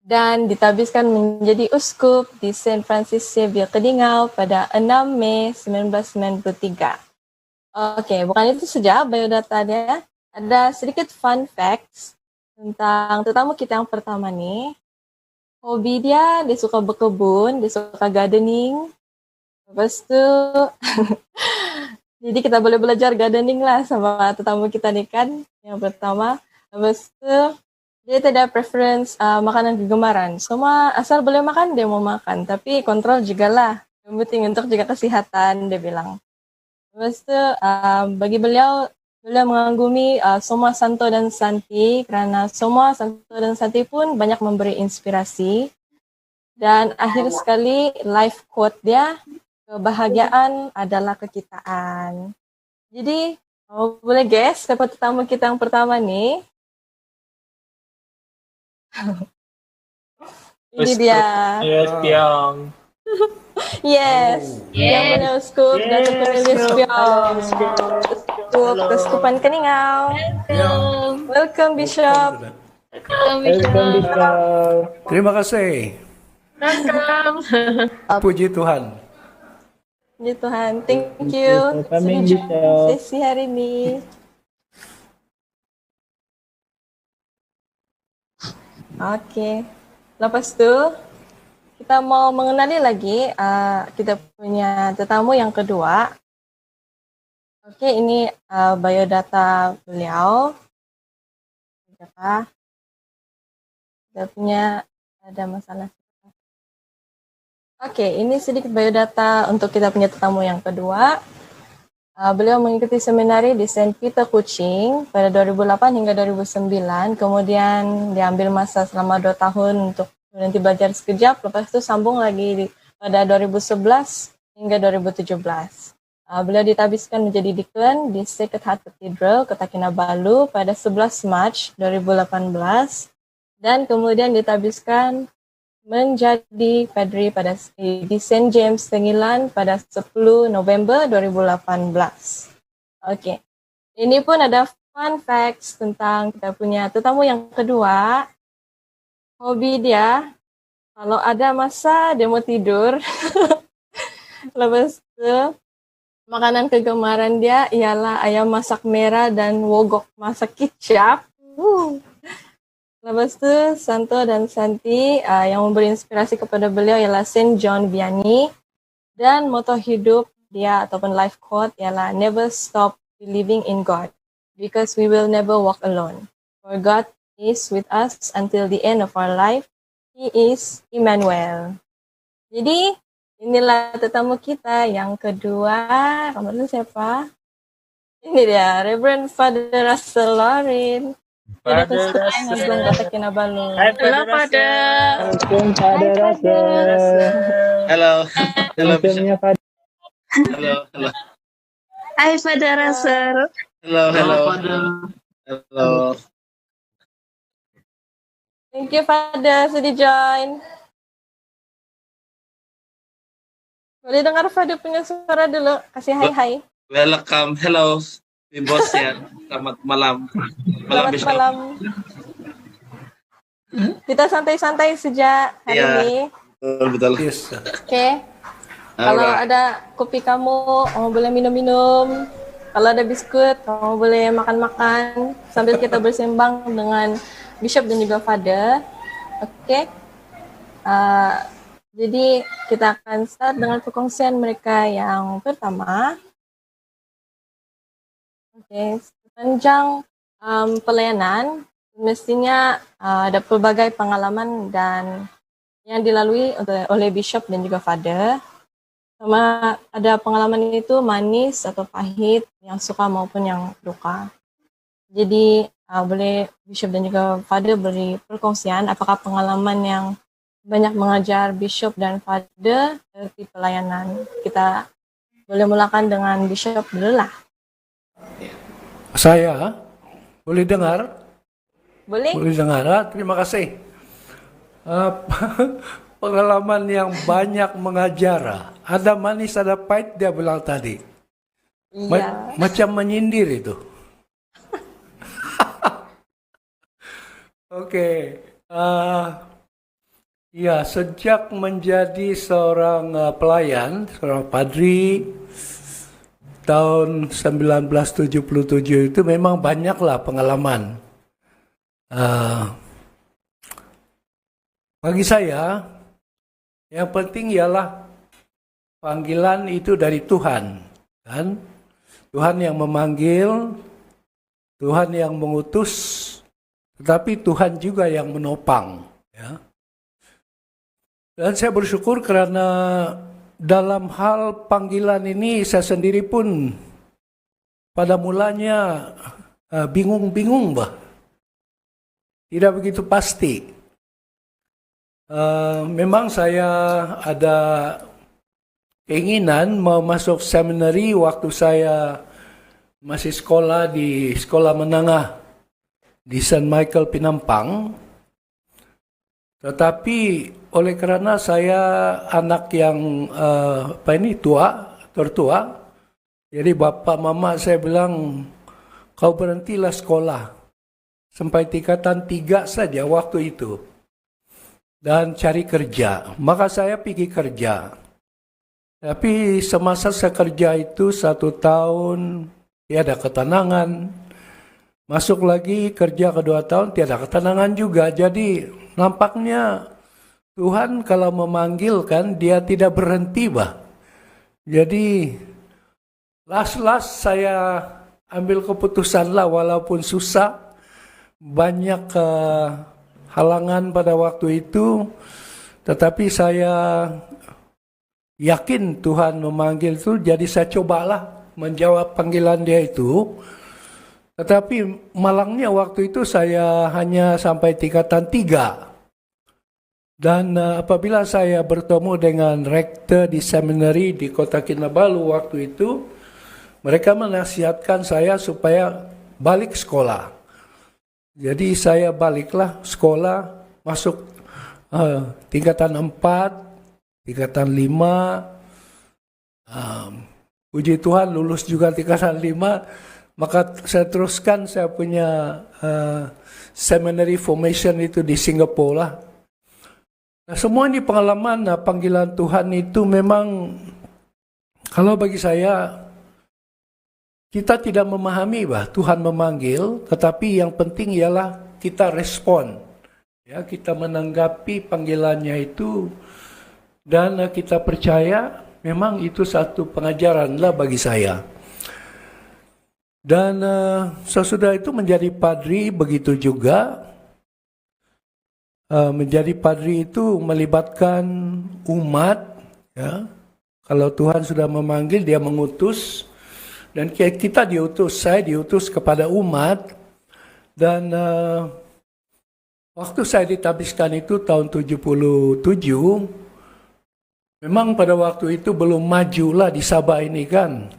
dan ditabiskan menjadi uskup di St. Francis Xavier Keningau pada 6 Mei 1993. Oke, bukan itu saja biodatanya. Ada sedikit fun facts tentang tetamu kita yang pertama nih. Hobi dia suka berkebun, dia suka gardening. Lepas tu, jadi kita boleh belajar gardening lah sama tetamu kita nih kan, yang pertama. Lepas tu, dia tidak preference makanan kegemaran. Semua asal boleh makan, dia mau makan. Tapi kontrol juga lah. Yang penting untuk jaga kesihatan, dia bilang. Lepas tu, bagi beliau mengagumi semua santo dan santi, kerana semua santo dan santi pun banyak memberi inspirasi. Dan akhir sekali, life quote dia, kebahagiaan adalah kekitaan. Jadi, boleh guess siapa tetamu kita yang pertama nih? Ini dia. Yes, Piang. Yes. Yang punya uskup Datuk Cornelius Piong. Uskup Keuskupan Keningau. Welcome Bishop. Terima kasih. Puji Tuhan. Puji Tuhan. Thank you. Sudah join sesi hari ini. Oke. Lepas tu, kita mau mengenali lagi kita punya tetamu yang kedua. Oke, ini biodata beliau. Berapa? Kita punya ada masalah. Oke, ini sedikit biodata untuk kita punya tetamu yang kedua. Beliau mengikuti seminari di St. Peter Kuching pada 2008 hingga 2009. Kemudian diambil masa selama 2 tahun untuk nanti belajar sekejap. Lepas itu sambung lagi pada 2011 hingga 2017. Beliau ditabiskan menjadi dekan di Sacred Heart Cathedral, Kota Kinabalu pada 11 Mac 2018. Dan kemudian ditabiskan menjadi padri di St. James Tengilan pada 10 November 2018. Oke. Ini pun ada fun facts tentang kita punya tetamu yang kedua. Hobi dia, kalau ada masa dia mau tidur. Lepas itu, makanan kegemaran dia ialah ayam masak merah dan wogok masak kicap. Lepas itu, santo dan santi yang memberi inspirasi kepada beliau ialah Saint John Vianney. Dan moto hidup dia ataupun life quote ialah never stop believing in God because we will never walk alone. For God is with us until the end of our life. He is Emmanuel. Jadi, inilah tetamu kita yang kedua. Kamu dulu siapa? Ini dia, Reverend Father Russell Lorin. Jadi kesukaan Agung Kota Kinabalu. Halo pada. Hai Father. Halo. Halo Bishop. Halo. Hai Father Russell. Halo. Halo. Thank you Father sudah join. Boleh dengar Father punya suara dulu. Kasih hai. Welcome. Hello. Bos ya. Selamat malam. Selamat Bishop. malam. Kita santai-santai sejak hari Iya. ini. Betul. Yes. Oke. Kalau ada kopi kamu boleh minum-minum. Kalau ada biskuit, kamu boleh makan-makan sambil kita bersembang dengan Bishop dan juga Father. Oke. Jadi kita akan start dengan perkongsian mereka yang pertama. Oke, sepanjang pelayanan mestinya ada pelbagai pengalaman dan yang dilalui oleh Bishop dan juga Father. Sama ada pengalaman itu manis atau pahit, yang suka maupun yang duka. Jadi boleh Bishop dan juga Father beri perkongsian apakah pengalaman yang banyak mengajar Bishop dan Father di pelayanan. Kita boleh mulakan dengan Bishop dulu lah. Saya boleh dengar? Boleh? Boleh dengar. Terima kasih. Pengalaman yang banyak mengajar. Ada manis, ada pahit, dia bilang tadi. Iya. Macam menyindir itu. Oke. Ya, sejak menjadi seorang pelayan, seorang padri, tahun 1977 itu memang banyaklah pengalaman. Bagi saya, yang penting ialah panggilan itu dari Tuhan, kan? Tuhan yang memanggil, Tuhan yang mengutus, tetapi Tuhan juga yang menopang. Ya. Dan saya bersyukur karena dalam hal panggilan ini saya sendiri pun pada mulanya bingung-bingung, bah. Tidak begitu pasti. Memang saya ada keinginan mau masuk seminari waktu saya masih sekolah di sekolah menengah di St. Michael Penampang. Tetapi oleh karena saya anak yang tertua, jadi bapak mama saya bilang, kau berhentilah sekolah sampai tingkatan 3 saja waktu itu dan cari kerja. Maka saya pergi kerja. Tapi semasa saya kerja itu 1 tahun tiada ketenangan. Masuk lagi kerja kedua tahun tiada ketenangan juga. Jadi nampaknya Tuhan kalau memanggil kan dia tidak berhenti, bah. Jadi last saya ambil keputusan lah walaupun susah. Banyak halangan pada waktu itu. Tetapi saya yakin Tuhan memanggil itu. Jadi saya cobalah menjawab panggilan dia itu. Tetapi malangnya waktu itu saya hanya sampai tingkatan 3. Dan apabila saya bertemu dengan rektor di seminari di Kota Kinabalu waktu itu, mereka menasihatkan saya supaya balik sekolah. Jadi saya baliklah sekolah, masuk tingkatan 4, tingkatan 5, puji Tuhan lulus juga tingkatan 5, maka saya teruskan saya punya seminary formation itu di Singapura lah. Nah, semua ini pengalaman panggilan Tuhan itu memang kalau bagi saya kita tidak memahami bah Tuhan memanggil, tetapi yang penting ialah kita respon. Ya, kita menanggapi panggilannya itu dan kita percaya memang itu satu pengajaran lah bagi saya. Dan sesudah itu menjadi padri begitu juga menjadi padri itu melibatkan umat, ya. Kalau Tuhan sudah memanggil, dia mengutus, dan kita diutus, saya diutus kepada umat, dan waktu saya ditabiskan itu tahun 77, memang pada waktu itu belum majulah di Sabah ini kan.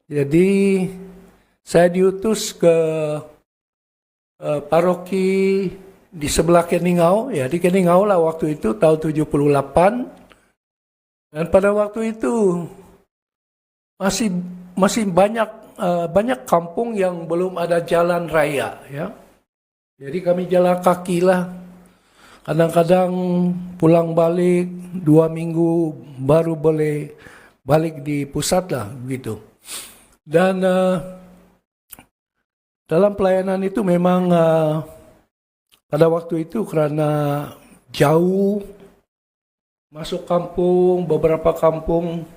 Jadi saya diutus ke paroki di sebelah Keningau, ya di Keningau lah waktu itu tahun 78. Dan pada waktu itu masih banyak kampung yang belum ada jalan raya, ya. Jadi kami jalan kaki lah. Kadang-kadang pulang balik 2 minggu baru boleh balik di pusat lah begitu. Dan dalam pelayanan itu memang pada waktu itu karena jauh masuk kampung, beberapa kampung,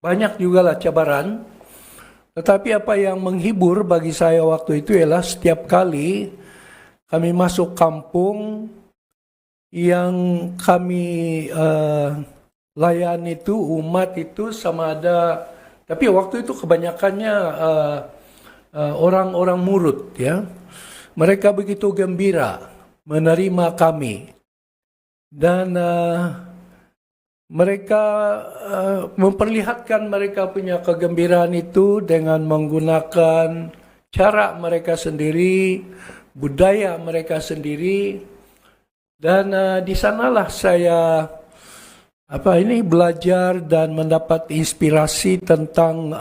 banyak juga lah cabaran. Tetapi apa yang menghibur bagi saya waktu itu ialah setiap kali kami masuk kampung yang kami layani itu, umat itu sama ada, tapi waktu itu kebanyakannya orang-orang murut, ya. Mereka begitu gembira menerima kami. Dan mereka memperlihatkan mereka punya kegembiraan itu dengan menggunakan cara mereka sendiri, budaya mereka sendiri, dan di sanalah saya belajar dan mendapat inspirasi tentang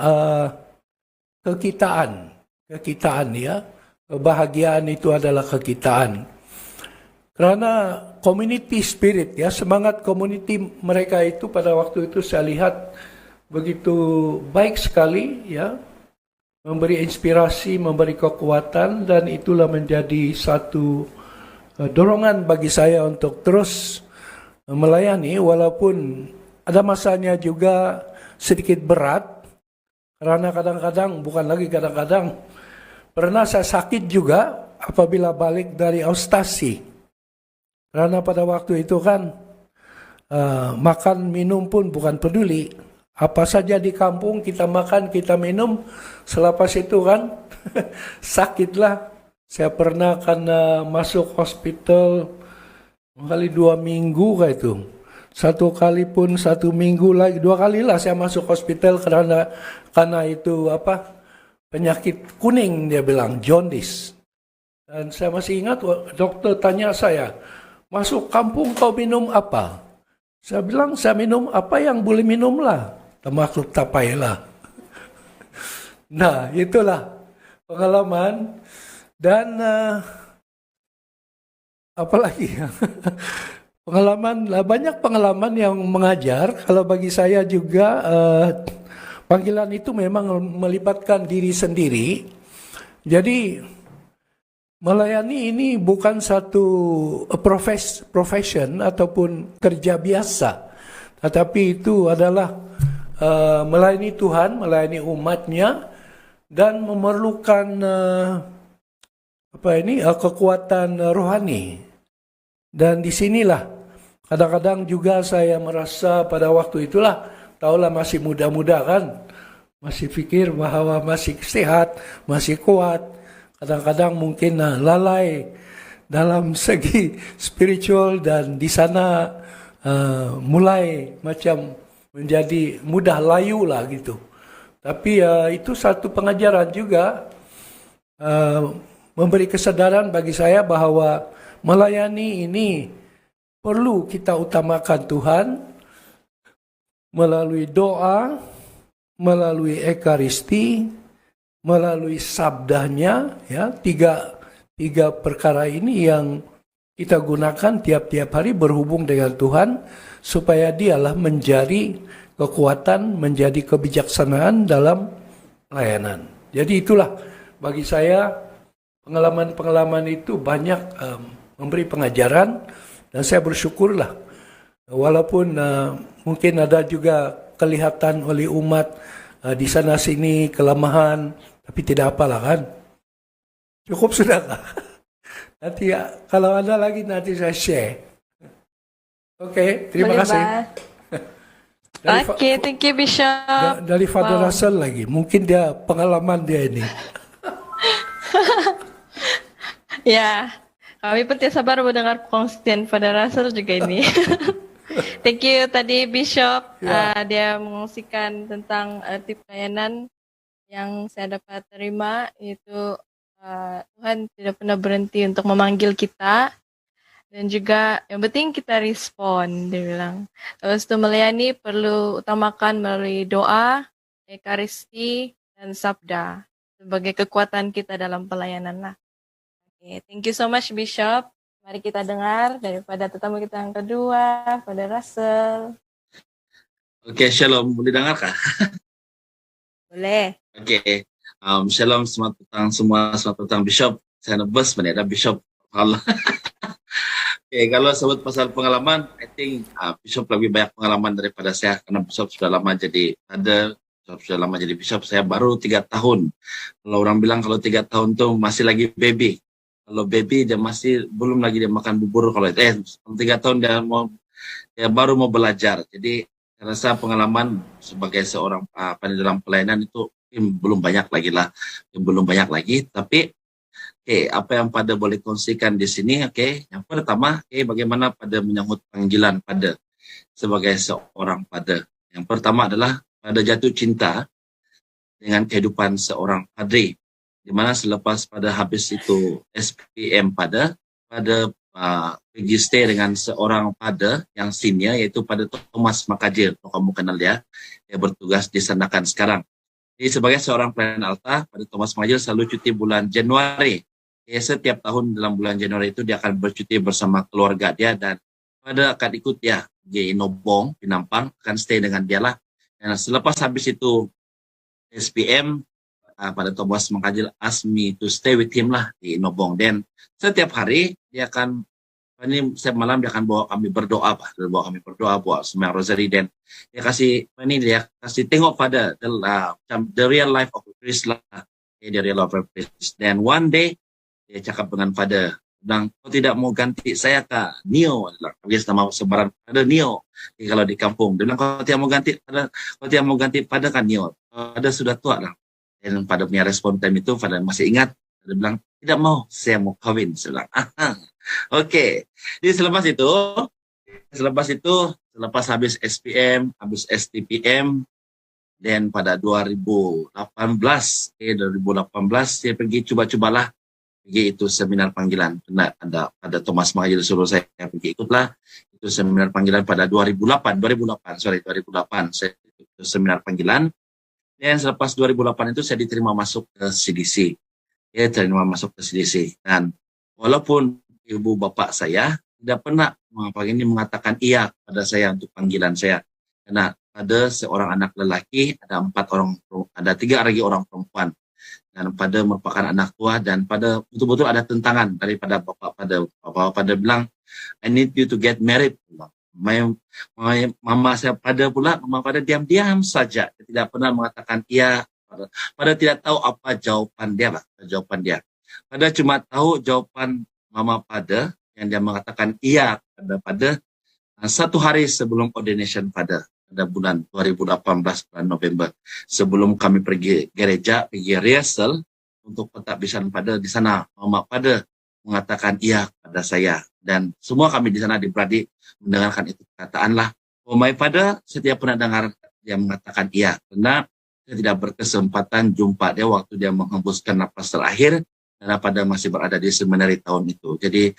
kekitaan, ya. Kebahagiaan itu adalah kekitaan. Karena community spirit, ya, semangat community mereka itu pada waktu itu saya lihat begitu baik sekali, ya, memberi inspirasi, memberi kekuatan, dan itulah menjadi satu dorongan bagi saya untuk terus melayani, walaupun ada masanya juga sedikit berat, karena kadang-kadang, bukan lagi kadang-kadang, pernah saya sakit juga apabila balik dari Austasi. Karena pada waktu itu kan makan minum pun bukan peduli. Apa saja di kampung kita makan, kita minum. Selepas itu kan sakitlah. Saya pernah masuk hospital kali 2 minggu kayak itu. 1 kali pun 1 minggu lagi, 2 kali lah saya masuk hospital karena itu penyakit kuning, dia bilang jaundice. Dan saya masih ingat dokter tanya saya, masuk kampung kau minum apa? Saya bilang, saya minum apa yang boleh minum lah. Termasuk tapai lah. Nah, itulah pengalaman. Dan apalagi banyak pengalaman yang mengajar. Kalau bagi saya juga panggilan itu memang melibatkan diri sendiri. Jadi melayani ini bukan satu profession ataupun kerja biasa, tetapi itu adalah melayani Tuhan, melayani umatnya, dan memerlukan kekuatan rohani. Dan disinilah kadang-kadang juga saya merasa pada waktu itulah, tahulah masih muda-muda kan, masih pikir bahwa masih sehat, masih kuat. Kadang-kadang mungkin lalai dalam segi spiritual, dan di sana mulai macam menjadi mudah layu lah gitu. Tapi itu satu pengajaran juga, memberi kesadaran bagi saya bahwa melayani ini perlu kita utamakan Tuhan melalui doa, melalui ekaristi, melalui sabdanya, ya, tiga perkara ini yang kita gunakan tiap-tiap hari berhubung dengan Tuhan, supaya dialah menjadi kekuatan, menjadi kebijaksanaan dalam pelayanan. Jadi itulah bagi saya pengalaman-pengalaman itu banyak memberi pengajaran, dan saya bersyukurlah walaupun mungkin ada juga kelihatan oleh umat di sana sini kelemahan. Tapi tidak apalah kan. Cukup sudah. Nanti kalau ada lagi nanti saya share. Oke, terima Boleh, kasih. Bah. Oke, thank you Bishop. Dari Father Wow. Russell lagi, mungkin dia pengalaman dia ini. Ya, kami pun tidak sabar mendengar perkongsian pada Russell juga ini. Thank you tadi Bishop, Ya. dia mengungsikan tentang arti pelayanan yang saya dapat terima, yaitu Tuhan tidak pernah berhenti untuk memanggil kita, dan juga yang penting kita respon, dia bilang. Terus itu melayani perlu utamakan melalui doa, ekaristi, dan sabda sebagai kekuatan kita dalam pelayanan lah. Oke, thank you so much Bishop. Mari kita dengar daripada tetamu kita yang kedua, pada Russell. Oke, shalom. Boleh dengar kah? Boleh. Oke. Shalom, selamat petang semua. Selamat petang Bishop. Saya nervous ada Bishop. Kalau Oke, kalau sebut pasal pengalaman, I think Bishop lebih banyak pengalaman daripada saya karena Bishop sudah lama jadi Bishop sudah lama jadi Bishop. Saya baru 3 tahun. Kalau orang bilang kalau 3 tahun tuh masih lagi baby. Kalau baby dia masih belum lagi dia makan bubur. Kalau 3 tahun dia baru mau belajar. Jadi saya rasa pengalaman sebagai seorang di dalam pelayanan itu belum banyak lagi lah, belum banyak lagi. Tapi apa yang pada boleh kongsikan di sini? Yang pertama, bagaimana pada menyambut panggilan pada sebagai seorang pada. Yang pertama adalah pada jatuh cinta dengan kehidupan seorang padre. Di mana selepas pada habis itu SPM pada pergi stay dengan seorang pada yang senior, yaitu pada Thomas Makajir. Kalau kamu kenal dia bertugas di Sandakan sekarang. Jadi sebagai seorang pelayan altar, pada Thomas Makajir selalu cuti bulan Januari. Setiap tahun dalam bulan Januari itu dia akan bercuti bersama keluarga dia, dan pada akan ikut dia di Nobong, di Nampang, akan stay dengan dia lah. Dan selepas habis itu SPM, pada Thomas Makajil ask me to stay with him lah di Nobong. Dan setiap hari dia akan setiap malam dia akan bawa kami berdoa, bawa sembahyang rosary, dan dia kasih tengok pada the real life of Christ lah, the real life of Christ. Dan one day dia cakap dengan Father, bilang, kau tidak mau ganti saya kah? Neo, biasa nama sebaran Father Neo. Jadi kalau di kampung, dia bilang, kau tidak mau ganti Father kan Neo? Father sudah tua lah. Dan Father punya respon time itu, Father masih ingat. Dia bilang, tidak mau, saya mau kawin. Saya bilang, Oke. Jadi selepas habis SPM, habis STPM, dan pada 2018 saya pergi coba-cobalah pergi itu seminar panggilan. Ada Thomas Makajil suruh saya pergi ikutlah itu seminar panggilan pada 2008 saya ikut seminar panggilan. Dan selepas 2008 itu saya diterima masuk ke CDC. Dan walaupun ibu bapak saya tidak pernah mengatakan iya pada saya untuk panggilan saya, karena ada seorang anak lelaki, ada 3 lagi orang perempuan, dan pada merupakan anak tua, dan pada betul-betul ada tentangan daripada bapak pada bilang, I need you to get married. Mama saya pada diam-diam saja, dia tidak pernah mengatakan iya. Pada tidak tahu apa jawaban dia. Pada cuma tahu jawaban mama pada yang dia mengatakan iya pada 1 hari sebelum ordination pada bulan 2018 bulan November, sebelum kami pergi gereja, pergi rehearsal untuk pentadbisan pada di sana, mama pada mengatakan iya pada saya, dan semua kami di sana di Brady mendengarkan itu perkataan lah. My Father setiap pernah dengar dia mengatakan iya, karena saya tidak berkesempatan jumpa dia waktu dia menghembuskan napas terakhir, dan pada masih berada di seminari tahun itu. Jadi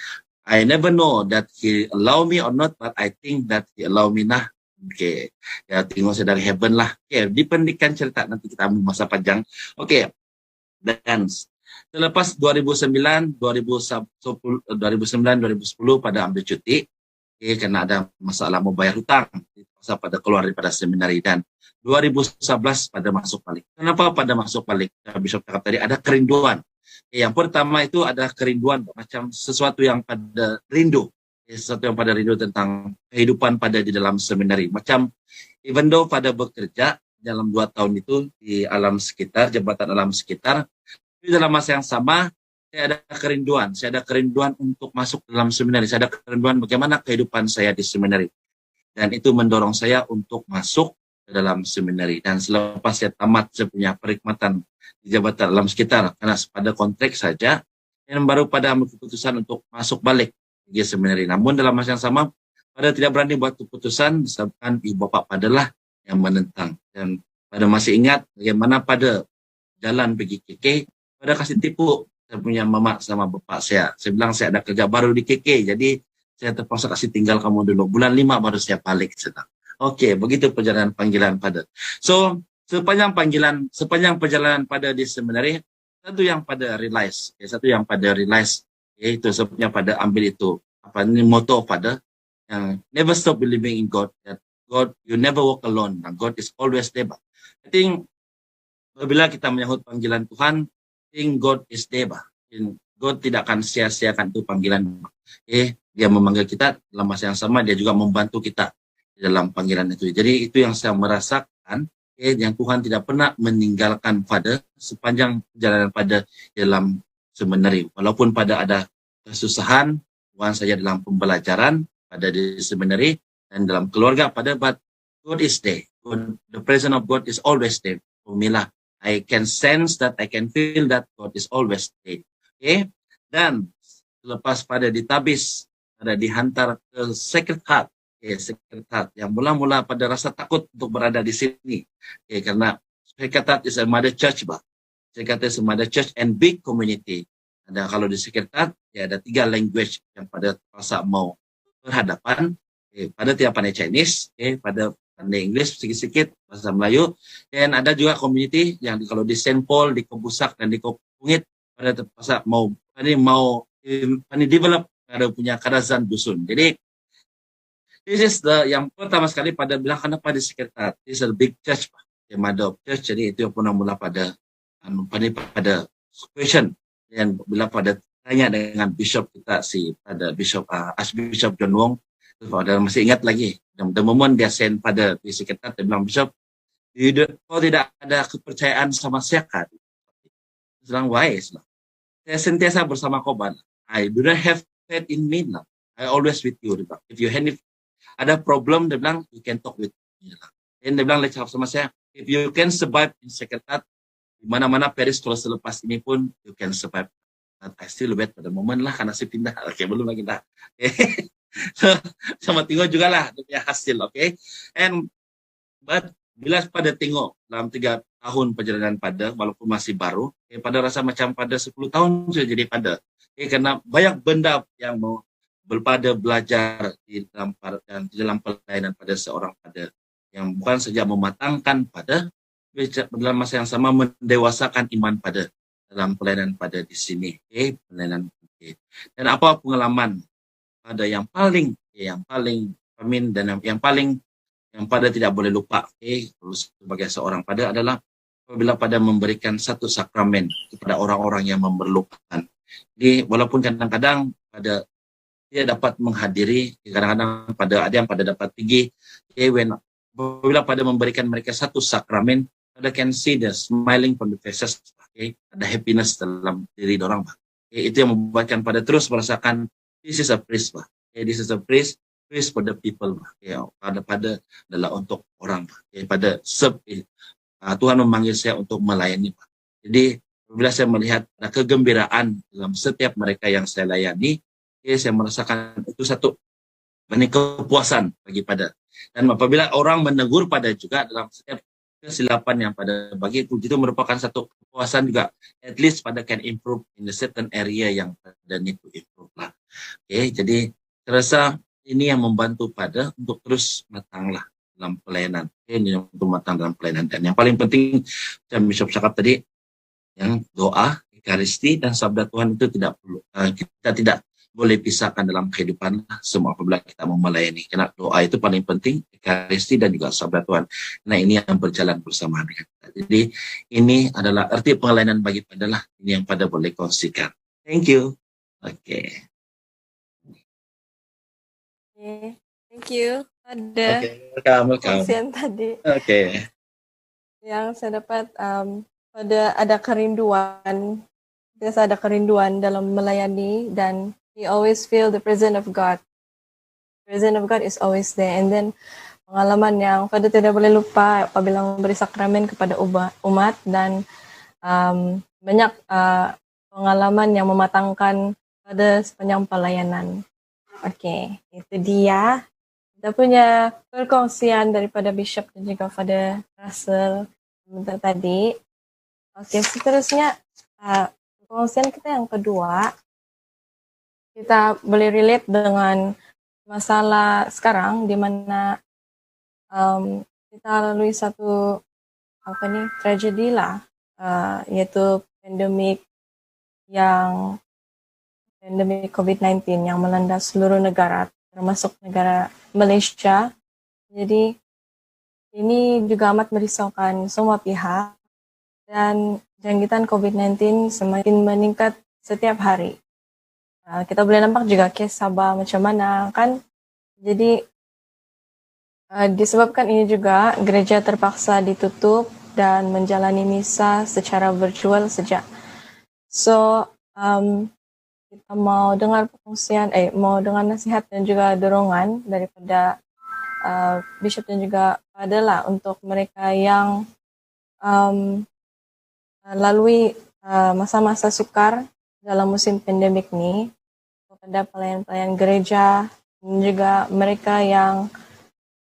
I never know that he allow me or not, but I think that he allow me nah. Ya tengok saya dari heaven lah. Dipendikan cerita, nanti kita ambil masa panjang. Dan selepas 2009, 2010 pada ambil cuti, karena ada masalah mau bayar hutang, pada keluar daripada seminari, dan 2011 pada masuk balik. Kenapa pada masuk balik? Bishop cakap tadi ada kerinduan. Yang pertama itu ada kerinduan macam sesuatu yang pada rindu. Sesuatu yang pada rindu tentang kehidupan pada di dalam seminari. Macam even though pada bekerja dalam 2 tahun itu di alam sekitar, jabatan alam sekitar, di dalam masa yang sama Saya ada kerinduan untuk masuk dalam seminari. Saya ada kerinduan bagaimana kehidupan saya di seminari. Dan itu mendorong saya untuk masuk ke dalam seminari. Dan selepas saya tamat, saya punya perkhidmatan di jabatan dalam sekitar. Karena pada konteks saja, yang baru pada ambil keputusan untuk masuk balik di seminari. Namun dalam masa yang sama, pada tidak berani buat keputusan, disebabkan ibu bapak padalah yang menentang. Dan pada masih ingat bagaimana pada jalan pergi KK, pada kasih tipu saya punya mama sama bapak saya. Saya bilang saya ada kerja baru di KK, jadi saya terpaksa kasih tinggal kamu dulu. Bulan 5 baru saya balik. Oke, begitu perjalanan panggilan pada. So, sepanjang perjalanan pada di seminari, satu yang pada realize, yaitu sebabnya pada ambil itu, motto pada, yang never stop believing in God, that God, you never walk alone, and God is always there. I think, apabila kita menyahut panggilan Tuhan, I think God is there. God tidak akan sia-siakan itu panggilan. Dia memanggil kita dalam masa yang sama, dia juga membantu kita di dalam panggilan itu. Jadi itu yang saya merasakan, yang Tuhan tidak pernah meninggalkan pada sepanjang perjalanan pada dalam seminari. Walaupun pada ada kesusahan, Tuhan saja dalam pembelajaran pada di seminari dan dalam keluarga pada, but God is there. God, the presence of God is always there. Umilah, I can sense that, I can feel that God is always there. Dan lepas pada ditabis, pada dihantar ke Sacred Heart, Sacred Heart yang mula-mula pada rasa takut untuk berada di sini, karena Sacred Heart is a mother church, Sacred Heart is a mother church and big community. Ada kalau di Sacred Heart, ada 3 language yang pada rasa mau berhadapan, pada tidak pandai Chinese, pada pandai English sedikit-sedikit bahasa Melayu, dan ada juga community yang kalau di Saint Paul, di Kebusak dan di Kopungit pada terpaksa mau develop, ada punya karazan dusun. Jadi this is yang pertama sekali pada bilang kenapa di sekitar this is a big church, the mother of church. Jadi itu yang pernah mula pada question, dan bila pada tanya dengan bishop kita pada bishop Archbishop John Wong, pada masih ingat lagi, the moment dia send pada di sekitar, dia bilang, Bishop, kau tidak ada kepercayaan sama saya kan? Bilang, why? Saya sentiasa bersama kau, I do not have faith in me now. I always with you. If you ada problem, dia bilang, you can talk with me. Dan dia bilang, let's have sama saya. If you can survive in Sacred Heart, di mana-mana Paris kalau selepas ini pun, you can survive. But I still wait pada moment lah, karena saya pindah. Oke, belum lagi dah. Sama tengok juga lah dia hasil, but bila pada tengok dalam 3 tahun perjalanan pada, walaupun masih baru, pada rasa macam pada 10 tahun sudah jadi pada, karena banyak benda yang mau belajar di dalam pelayanan pada seorang pada, yang bukan saja mematangkan pada, dalam masa yang sama mendewasakan iman pada dalam pelayanan pada di sini, pelayanan. Dan apa pengalaman ada yang paling amin, dan yang paling yang pada tidak boleh lupa sebagai seorang pada adalah apabila pada memberikan satu sakramen kepada orang-orang yang memerlukan. Jadi walaupun kadang-kadang pada dia dapat menghadiri, kadang-kadang pada ada yang pada dapat pergi, apabila pada memberikan mereka satu sakramen, pada can see the smiling from the faces, ada happiness dalam diri orang, itu yang membuatkan pada terus merasakan this is a priest, this is a priest for the people, pada adalah untuk orang, pada Tuhan memanggil saya untuk melayani, Jadi bila saya melihat ada kegembiraan dalam setiap mereka yang saya layani, saya merasakan itu satu kepuasan bagi pada. Dan apabila orang menegur pada juga dalam setiap kesilapan yang pada bagi itu merupakan satu kepuasan juga, at least pada can improve in the certain area yang pada need to improve lah. Jadi saya rasa ini yang membantu pada untuk terus matanglah dalam pelayanan. Ini untuk matang dalam pelayanan. Dan yang paling penting, saya Bishop cakap tadi, yang doa, ekaristi dan sabda Tuhan itu tidak perlu, kita tidak boleh pisahkan dalam kehidupan semua apabila kita mau melayani. Karena doa itu paling penting, ekaristi dan juga sabda Tuhan. Nah ini yang berjalan bersama dengan kita. Jadi ini adalah arti pelayanan bagi padalah ini yang pada boleh kongsikan. Thank you. Oke. Thank you. Ada Welcome. kongsian tadi. Oke. Yang saya dapat pada ada kerinduan biasa ada kerinduan dalam melayani, dan we always feel the presence of God. Presence of God is always there. And then pengalaman yang Father tidak boleh lupa apabila memberi sakramen kepada umat, dan banyak pengalaman yang mematangkan pada sepanjang pelayanan. Oke, itu dia. Kita punya perkongsian daripada Bishop dan juga Father Russell sebentar tadi. Oke, seterusnya perkongsian kita yang kedua, kita boleh relate dengan masalah sekarang di mana kita lalui satu tragedi lah, yaitu pandemik COVID-19 yang melanda seluruh negara, termasuk negara Malaysia. Jadi ini juga amat merisaukan semua pihak, dan jangkitan COVID-19 semakin meningkat setiap hari. Kita boleh nampak juga kes Sabah macam mana kan. Jadi disebabkan ini juga gereja terpaksa ditutup dan menjalani misa secara virtual sejak. So kita mau dengar mau dengar nasihat dan juga dorongan daripada Bishop dan juga Father lah untuk mereka yang lalui masa-masa sukar dalam musim pandemik ini, kepada pelayan-pelayan gereja dan juga mereka yang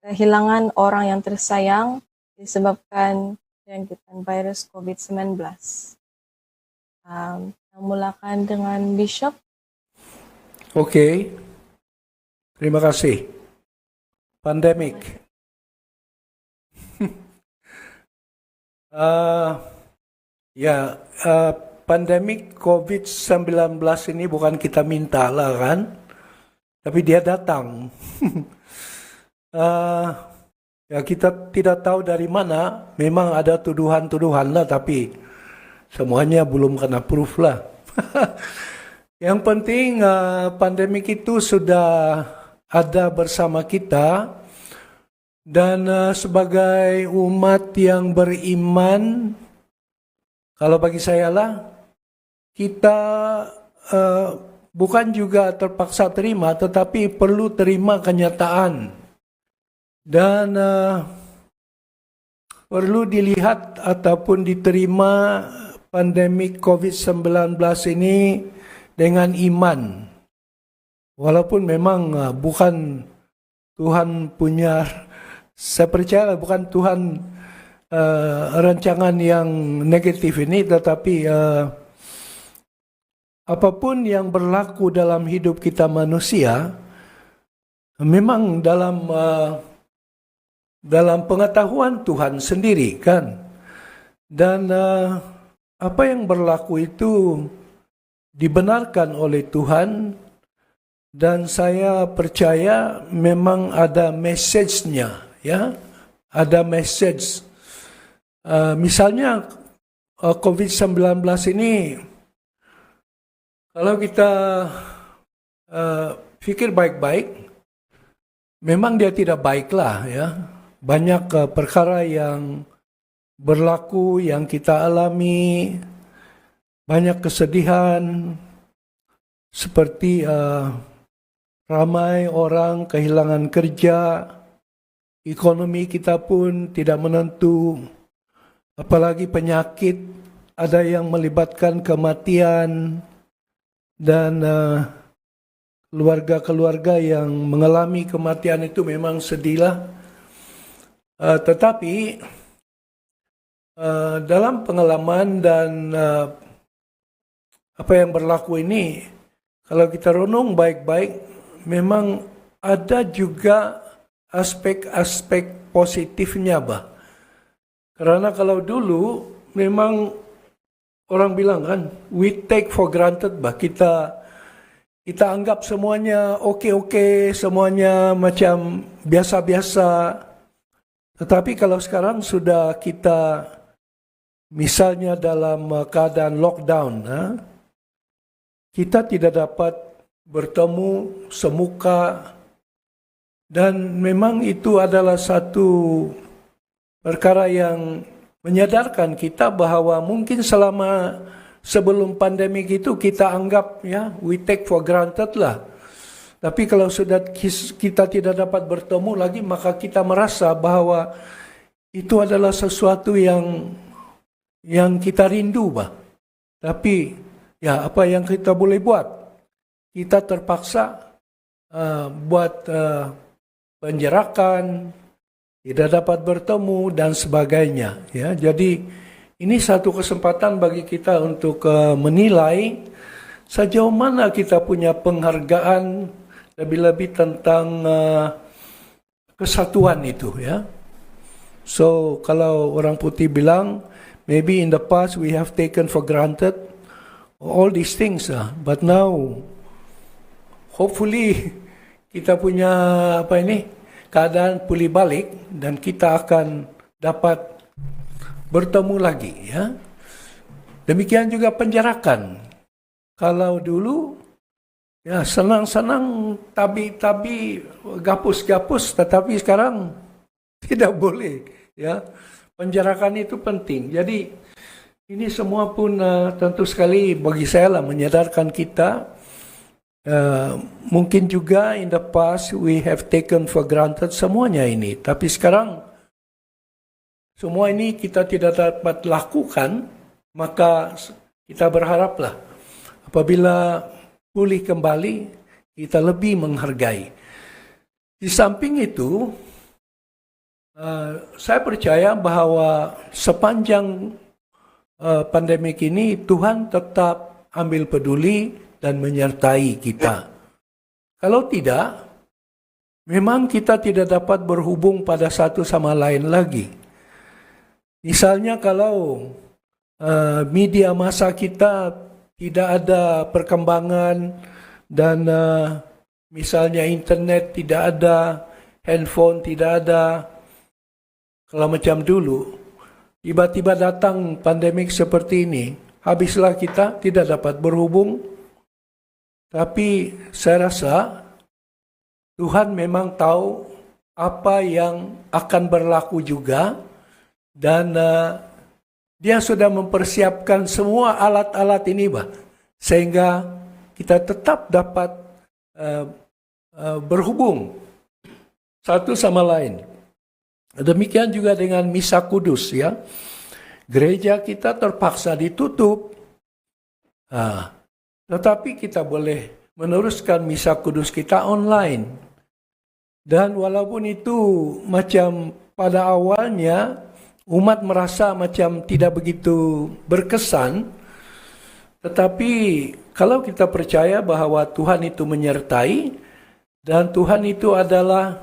kehilangan orang yang tersayang disebabkan jangkitan virus COVID-19. Kita mulakan dengan Bishop. Oke, terima kasih. Pandemik. Pandemik COVID-19 ini bukan kita minta lah kan, tapi dia datang. Kita tidak tahu dari mana, memang ada tuduhan-tuduhan lah, tapi semuanya belum kena proof lah. Yang penting pandemik itu sudah ada bersama kita, dan sebagai umat yang beriman, kalau bagi saya lah, kita bukan juga terpaksa terima, tetapi perlu terima kenyataan. Dan perlu dilihat ataupun diterima pandemik COVID-19 ini dengan iman. Walaupun memang bukan Tuhan punya, saya percaya bukan Tuhan rancangan yang negatif ini, tetapi apapun yang berlaku dalam hidup kita manusia, memang dalam pengetahuan Tuhan sendiri kan. Dan apa yang berlaku itu dibenarkan oleh Tuhan, dan saya percaya memang ada message-nya, ya, ada message. Misalnya COVID-19 ini, kalau kita pikir baik-baik, memang dia tidak baiklah, ya. Banyak perkara yang berlaku yang kita alami, banyak kesedihan, seperti ramai orang kehilangan kerja, ekonomi kita pun tidak menentu, apalagi penyakit, ada yang melibatkan kematian, dan keluarga-keluarga yang mengalami kematian itu memang sedihlah. Tetapi dalam pengalaman dan apa yang berlaku ini, kalau kita renung baik-baik, memang ada juga aspek-aspek positifnya, bah. Karena kalau dulu memang orang bilang kan, we take for granted, bah. Kita anggap semuanya oke-oke, semuanya macam biasa-biasa. Tetapi kalau sekarang sudah kita misalnya dalam keadaan lockdown, kita tidak dapat bertemu semuka, dan memang itu adalah satu perkara yang menyadarkan kita bahwa mungkin selama sebelum pandemik itu kita anggap ya, we take for granted lah. Tapi kalau sudah kita tidak dapat bertemu lagi, maka kita merasa bahwa itu adalah sesuatu yang kita rindu, bah. Tapi ya apa yang kita boleh buat? Kita terpaksa buat penjarakan, tidak dapat bertemu dan sebagainya. Ya, jadi ini satu kesempatan bagi kita untuk menilai sejauh mana kita punya penghargaan lebih-lebih tentang kesatuan itu. Ya, so kalau orang putih bilang, maybe in the past we have taken for granted all these things, but now hopefully kita punya keadaan pulih balik dan kita akan dapat bertemu lagi, ya. Demikian juga penjarakan. Kalau dulu ya senang-senang tabi-tabi gapus-gapus, tetapi sekarang tidak boleh, ya. Penjarakan itu penting. Jadi ini semua pun tentu sekali bagi saya lah menyadarkan kita. Mungkin juga in the past we have taken for granted semuanya ini. Tapi sekarang semua ini kita tidak dapat lakukan, maka kita berharaplah apabila pulih kembali kita lebih menghargai. Di samping itu, saya percaya bahwa sepanjang pandemik ini Tuhan tetap ambil peduli dan menyertai kita. Kalau tidak, memang kita tidak dapat berhubung pada satu sama lain lagi. Misalnya kalau media massa kita tidak ada perkembangan dan misalnya internet tidak ada, handphone tidak ada, kalau macam dulu, tiba-tiba datang pandemik seperti ini, habislah kita tidak dapat berhubung. Tapi saya rasa Tuhan memang tahu apa yang akan berlaku juga dan Dia sudah mempersiapkan semua alat-alat ini, bah, sehingga kita tetap dapat berhubung satu sama lain. Demikian juga dengan misa kudus, ya. Gereja kita terpaksa ditutup. Tetapi kita boleh meneruskan misa kudus kita online. Dan walaupun itu macam pada awalnya umat merasa macam tidak begitu berkesan, tetapi kalau kita percaya bahwa Tuhan itu menyertai dan Tuhan itu adalah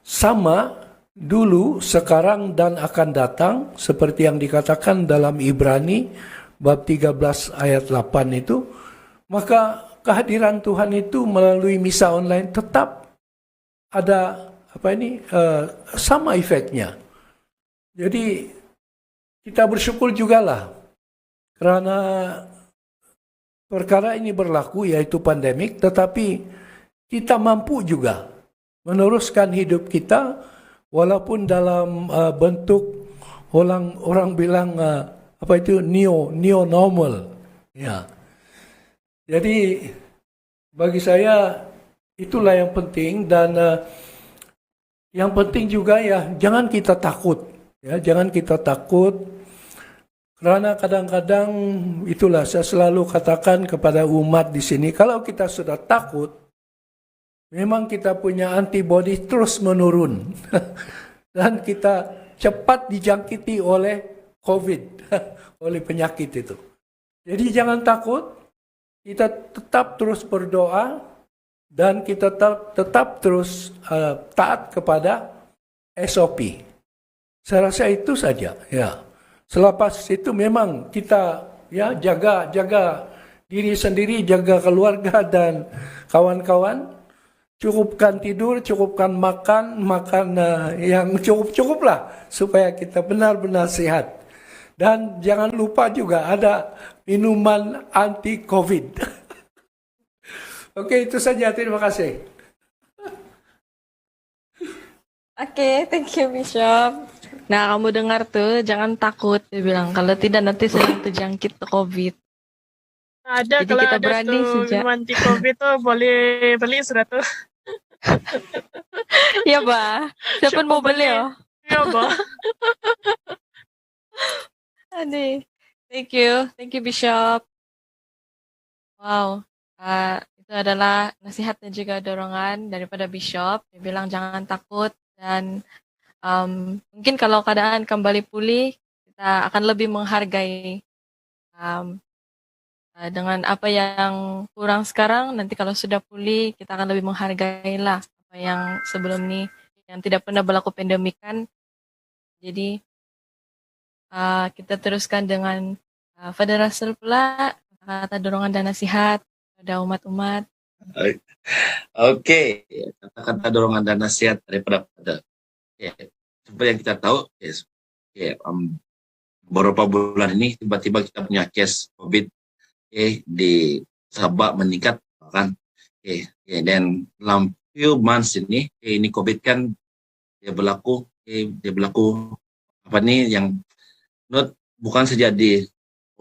sama dulu, sekarang dan akan datang, seperti yang dikatakan dalam Ibrani bab 13 ayat 8 itu, maka kehadiran Tuhan itu melalui misa online tetap ada sama efeknya. Jadi kita bersyukur jugalah karena perkara ini berlaku, yaitu pandemik, tetapi kita mampu juga meneruskan hidup kita walaupun dalam bentuk orang bilang neo normal, ya. Jadi bagi saya itulah yang penting, dan yang penting juga ya jangan kita takut, ya, jangan kita takut, karena kadang-kadang itulah saya selalu katakan kepada umat di sini, kalau kita sudah takut, memang kita punya antibodi terus menurun dan kita cepat dijangkiti oleh COVID, oleh penyakit itu. Jadi jangan takut. Kita tetap terus berdoa dan kita tetap terus taat kepada SOP. Saya rasa itu saja, ya. Selepas itu memang kita ya jaga diri sendiri, jaga keluarga dan kawan-kawan. Cukupkan tidur, cukupkan makan yang cukup lah supaya kita benar-benar sehat. Dan jangan lupa juga ada minuman anti-COVID. Oke, itu saja. Terima kasih. Oke, thank you Bishop. Nah, kamu dengar tuh, jangan takut. Dia bilang, kalau tidak nanti sedang terjangkit COVID. Ada, Jadi kalau kita ada berani tuh saja. minuman anti COVID tuh boleh beli sudah tuh. Ya, Bah. Siapa Siapa mau beli beli? ya? Iya, Bah. Aduh. Thank you Bishop. Wow, itu adalah nasihat dan juga dorongan daripada Bishop. Dia bilang jangan takut dan mungkin kalau keadaan kembali pulih, kita akan lebih menghargai um, dengan apa yang kurang sekarang. Nanti kalau sudah pulih, kita akan lebih menghargai lah apa yang sebelum ini yang tidak pernah berlaku pandemik kan. Jadi kita teruskan dengan Father Russell pula kata dorongan dan nasihat pada umat-umat. Oke, kata-kata dorongan dan nasihat daripada pada. Seperti yang kita tahu, beberapa bulan ini tiba-tiba kita punya case COVID di Sabah meningkat kan. Dan dalam few months ini COVID kan dia berlaku apa nih yang bukan saja di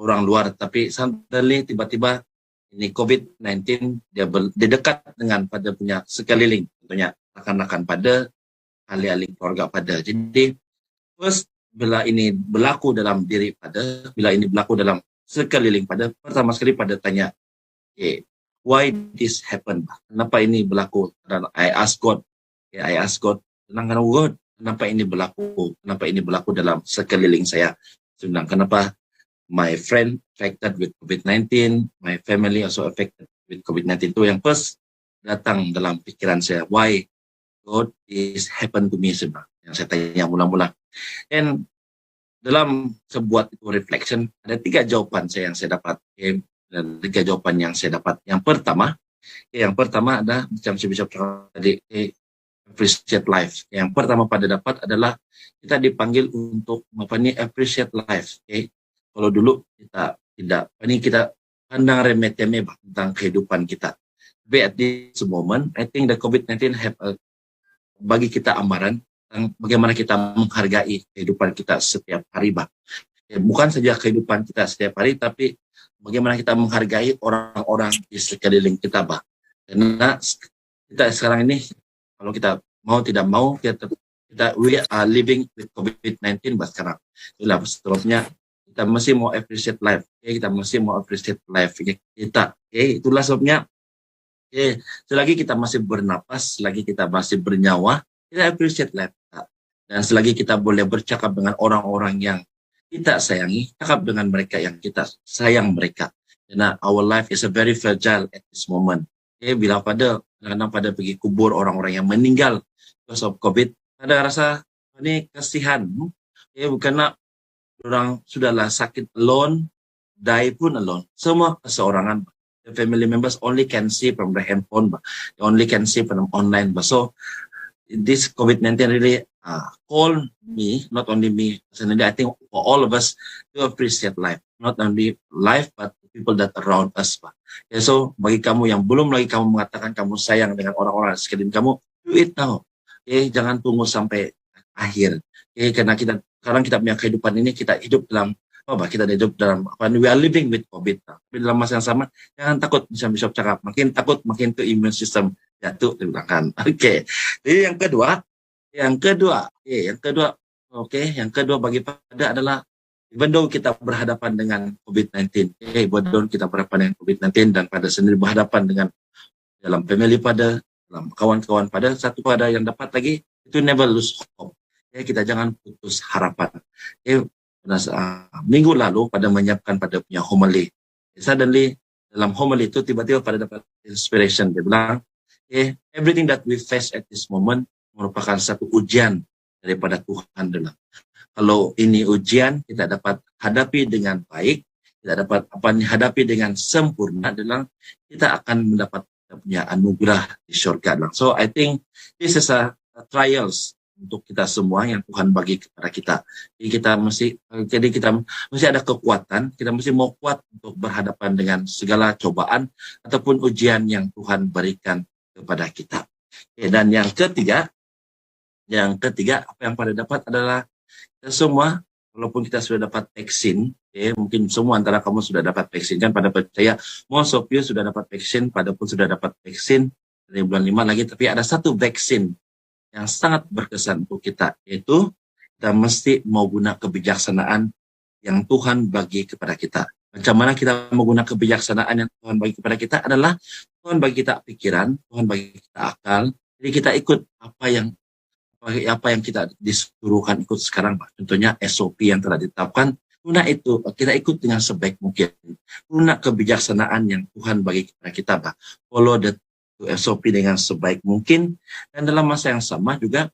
orang luar, tapi suddenly tiba-tiba ini COVID-19 dia dekat dengan pada punya sekeliling, tentunya rekan-rekan pada, ahli-ahli keluarga pada. Jadi first bila ini berlaku dalam diri pada, bila ini berlaku dalam sekeliling pada, pertama sekali pada tanya, why this happen? Kenapa ini berlaku? Dan I ask God, tenangkan God, kenapa ini berlaku? Kenapa ini berlaku dalam sekeliling saya? Sebenarnya kenapa my friend affected with COVID-19, my family also affected with COVID-19. Itu yang first datang dalam pikiran saya. Why God is happen to me sebenarnya. Yang saya tanya mula-mula. Dan dalam sebuah itu reflection, ada 3 jawaban yang saya dapat. Dan 3 jawaban yang saya dapat. Yang pertama ada macam si Bishop tadi, appreciate life. Yang pertama pada dapat adalah kita dipanggil untuk appreciate life. Kalau dulu kita tidak, kita pandang remeh-temeh tentang kehidupan kita. Tapi at this moment, I think the COVID-19 have bagi kita amaran tentang bagaimana kita menghargai kehidupan kita setiap hari, bukan saja kehidupan kita setiap hari, tapi bagaimana kita menghargai orang-orang di sekeliling kita, Karena kita sekarang ini, kalau kita mau tidak mau, kita we are living with COVID-19 sekarang. Itulah sebabnya kita masih mau appreciate life. Kita masih mau appreciate life kita. Itulah sebabnya selagi kita masih bernapas, selagi kita masih bernyawa, kita appreciate life kita. Dan selagi kita boleh bercakap dengan orang-orang yang kita sayangi, cakap dengan mereka yang kita sayang mereka. Karena our life is a very fragile at this moment. Bila kadang-kadang pada pergi kubur orang-orang yang meninggal because of COVID, ada rasa ini kasihan. Bukanlah orang sudahlah sakit alone, die pun alone. Semua keseorangan. The family members only can see from the handphone, they only can see from online. So this COVID-19 really called me, not only me personally, I think for all of us to appreciate life. Not only life, but people that around us. So bagi kamu yang belum lagi kamu mengatakan kamu sayang dengan orang-orang sekeliling kamu, do it now. Jangan tunggu sampai akhir. Karena sekarang kita punya kehidupan ini, kita hidup dalam we are living with COVID. Tapi dalam masa yang sama, jangan takut, misalnya Bishop cakap, makin takut, makin ke immune system jatuh, dibilangkan. Oke. Jadi yang kedua bagi pada adalah, even though kita berhadapan dengan COVID-19, dan pada sendiri berhadapan dengan dalam family pada, dalam kawan-kawan pada, satu pada yang dapat lagi, itu never lose hope. Kita jangan putus harapan. Minggu lalu pada menyiapkan pada punya homily. Suddenly dalam homily itu tiba-tiba pada dapat inspiration. Dia bilang, everything that we face at this moment merupakan satu ujian daripada Tuhan dalam. Kalau ini ujian kita dapat hadapi dengan baik, kita dapat hadapi dengan sempurna, dalam kita akan mendapat punya anugerah di surga. So I think this is a trials untuk kita semua yang Tuhan bagi kepada kita. Jadi kita mesti ada kekuatan, kita mesti mau kuat untuk berhadapan dengan segala cobaan ataupun ujian yang Tuhan berikan kepada kita. Dan yang ketiga apa yang pada dapat adalah kita semua walaupun kita sudah dapat vaksin, mungkin semua antara kamu sudah dapat vaksin kan, pada percaya most of you sudah dapat vaksin, pada pun sudah dapat vaksin dari bulan 5 lagi, tapi ada satu vaksin yang sangat berkesan untuk kita, yaitu kita mesti mau guna kebijaksanaan yang Tuhan bagi kepada kita. Macam mana kita menggunakan kebijaksanaan yang Tuhan bagi kepada kita adalah Tuhan bagi kita pikiran, Tuhan bagi kita akal. Jadi kita ikut apa yang kita disuruhkan ikut sekarang, Pak. Contohnya SOP yang telah ditetapkan. Guna itu kita ikut dengan sebaik mungkin. Guna kebijaksanaan yang Tuhan bagi kepada kita, Pak. Follow the SOP dengan sebaik mungkin. Dan dalam masa yang sama juga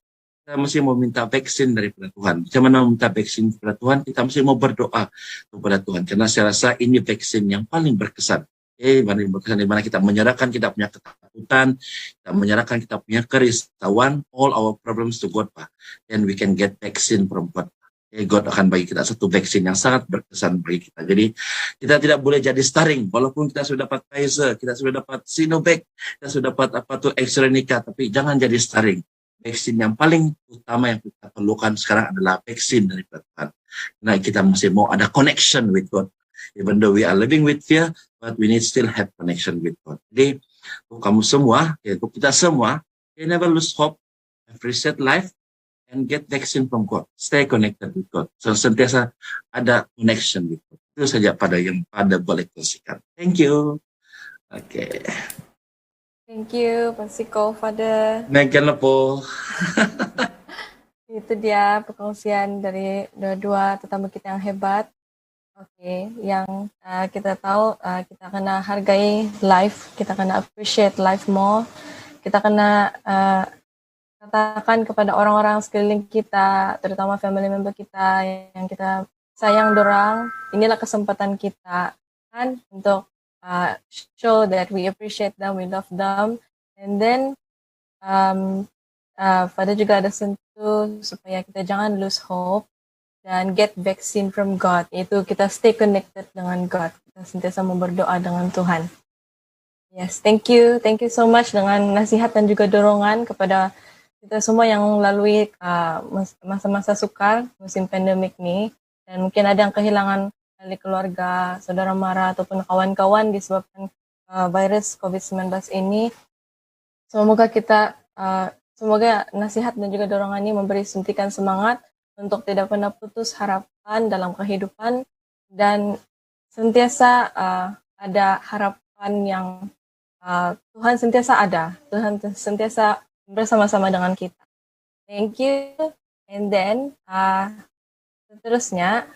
kita mesti mau minta vaksin daripada Tuhan. Macam mana minta vaksin kepada Tuhan? Kita mesti mau berdoa kepada Tuhan. Karena saya rasa ini vaksin yang paling berkesan. Paling berkesan di mana kita menyerahkan kita punya ketakutan, kita menyerahkan kita punya kerisauan, all our problems to God, Pak. Then we can get vaccine from God. God akan bagi kita satu vaksin yang sangat berkesan bagi kita. Jadi kita tidak boleh jadi starring. Walaupun kita sudah dapat Pfizer, kita sudah dapat Sinovac, kita sudah dapat AstraZeneca, tapi jangan jadi starring. Vaksin yang paling utama yang kita perlukan sekarang adalah vaksin dari Tuhan. Nah, kita masih mau ada connection with God. Even though we are living with fear, but we need still have connection with God. Jadi, untuk kamu semua, untuk kita semua, never lose hope, have reset life, and get vaccine from God. Stay connected with God. So, sentiasa ada connection with God. Itu saja pada boleh konsisten. Thank you. Okay. Thank you, Pasiko, Father. Megan Lepo. Itu dia perkongsian dari dua tetamu kita yang hebat. Oke, yang kita tahu kita kena hargai life, kita kena appreciate life more. Kita kena katakan kepada orang-orang sekeliling kita, terutama family member kita yang kita sayang dorang, inilah kesempatan kita kan untuk show that we appreciate them, we love them, and then Father juga ada sentuh supaya kita jangan lose hope dan get vaccine from God, yaitu kita stay connected dengan God, kita sentiasa berdoa dengan Tuhan. Yes, thank you so much dengan nasihat dan juga dorongan kepada kita semua yang melalui masa-masa sukar musim pandemik ini, dan mungkin ada yang kehilangan dari keluarga, saudara mara, ataupun kawan-kawan disebabkan virus COVID-19 ini. Semoga nasihat dan juga dorongan ini memberi suntikan semangat untuk tidak pernah putus harapan dalam kehidupan, dan sentiasa ada harapan yang Tuhan sentiasa ada, Tuhan sentiasa bersama-sama dengan kita. Thank you. And then seterusnya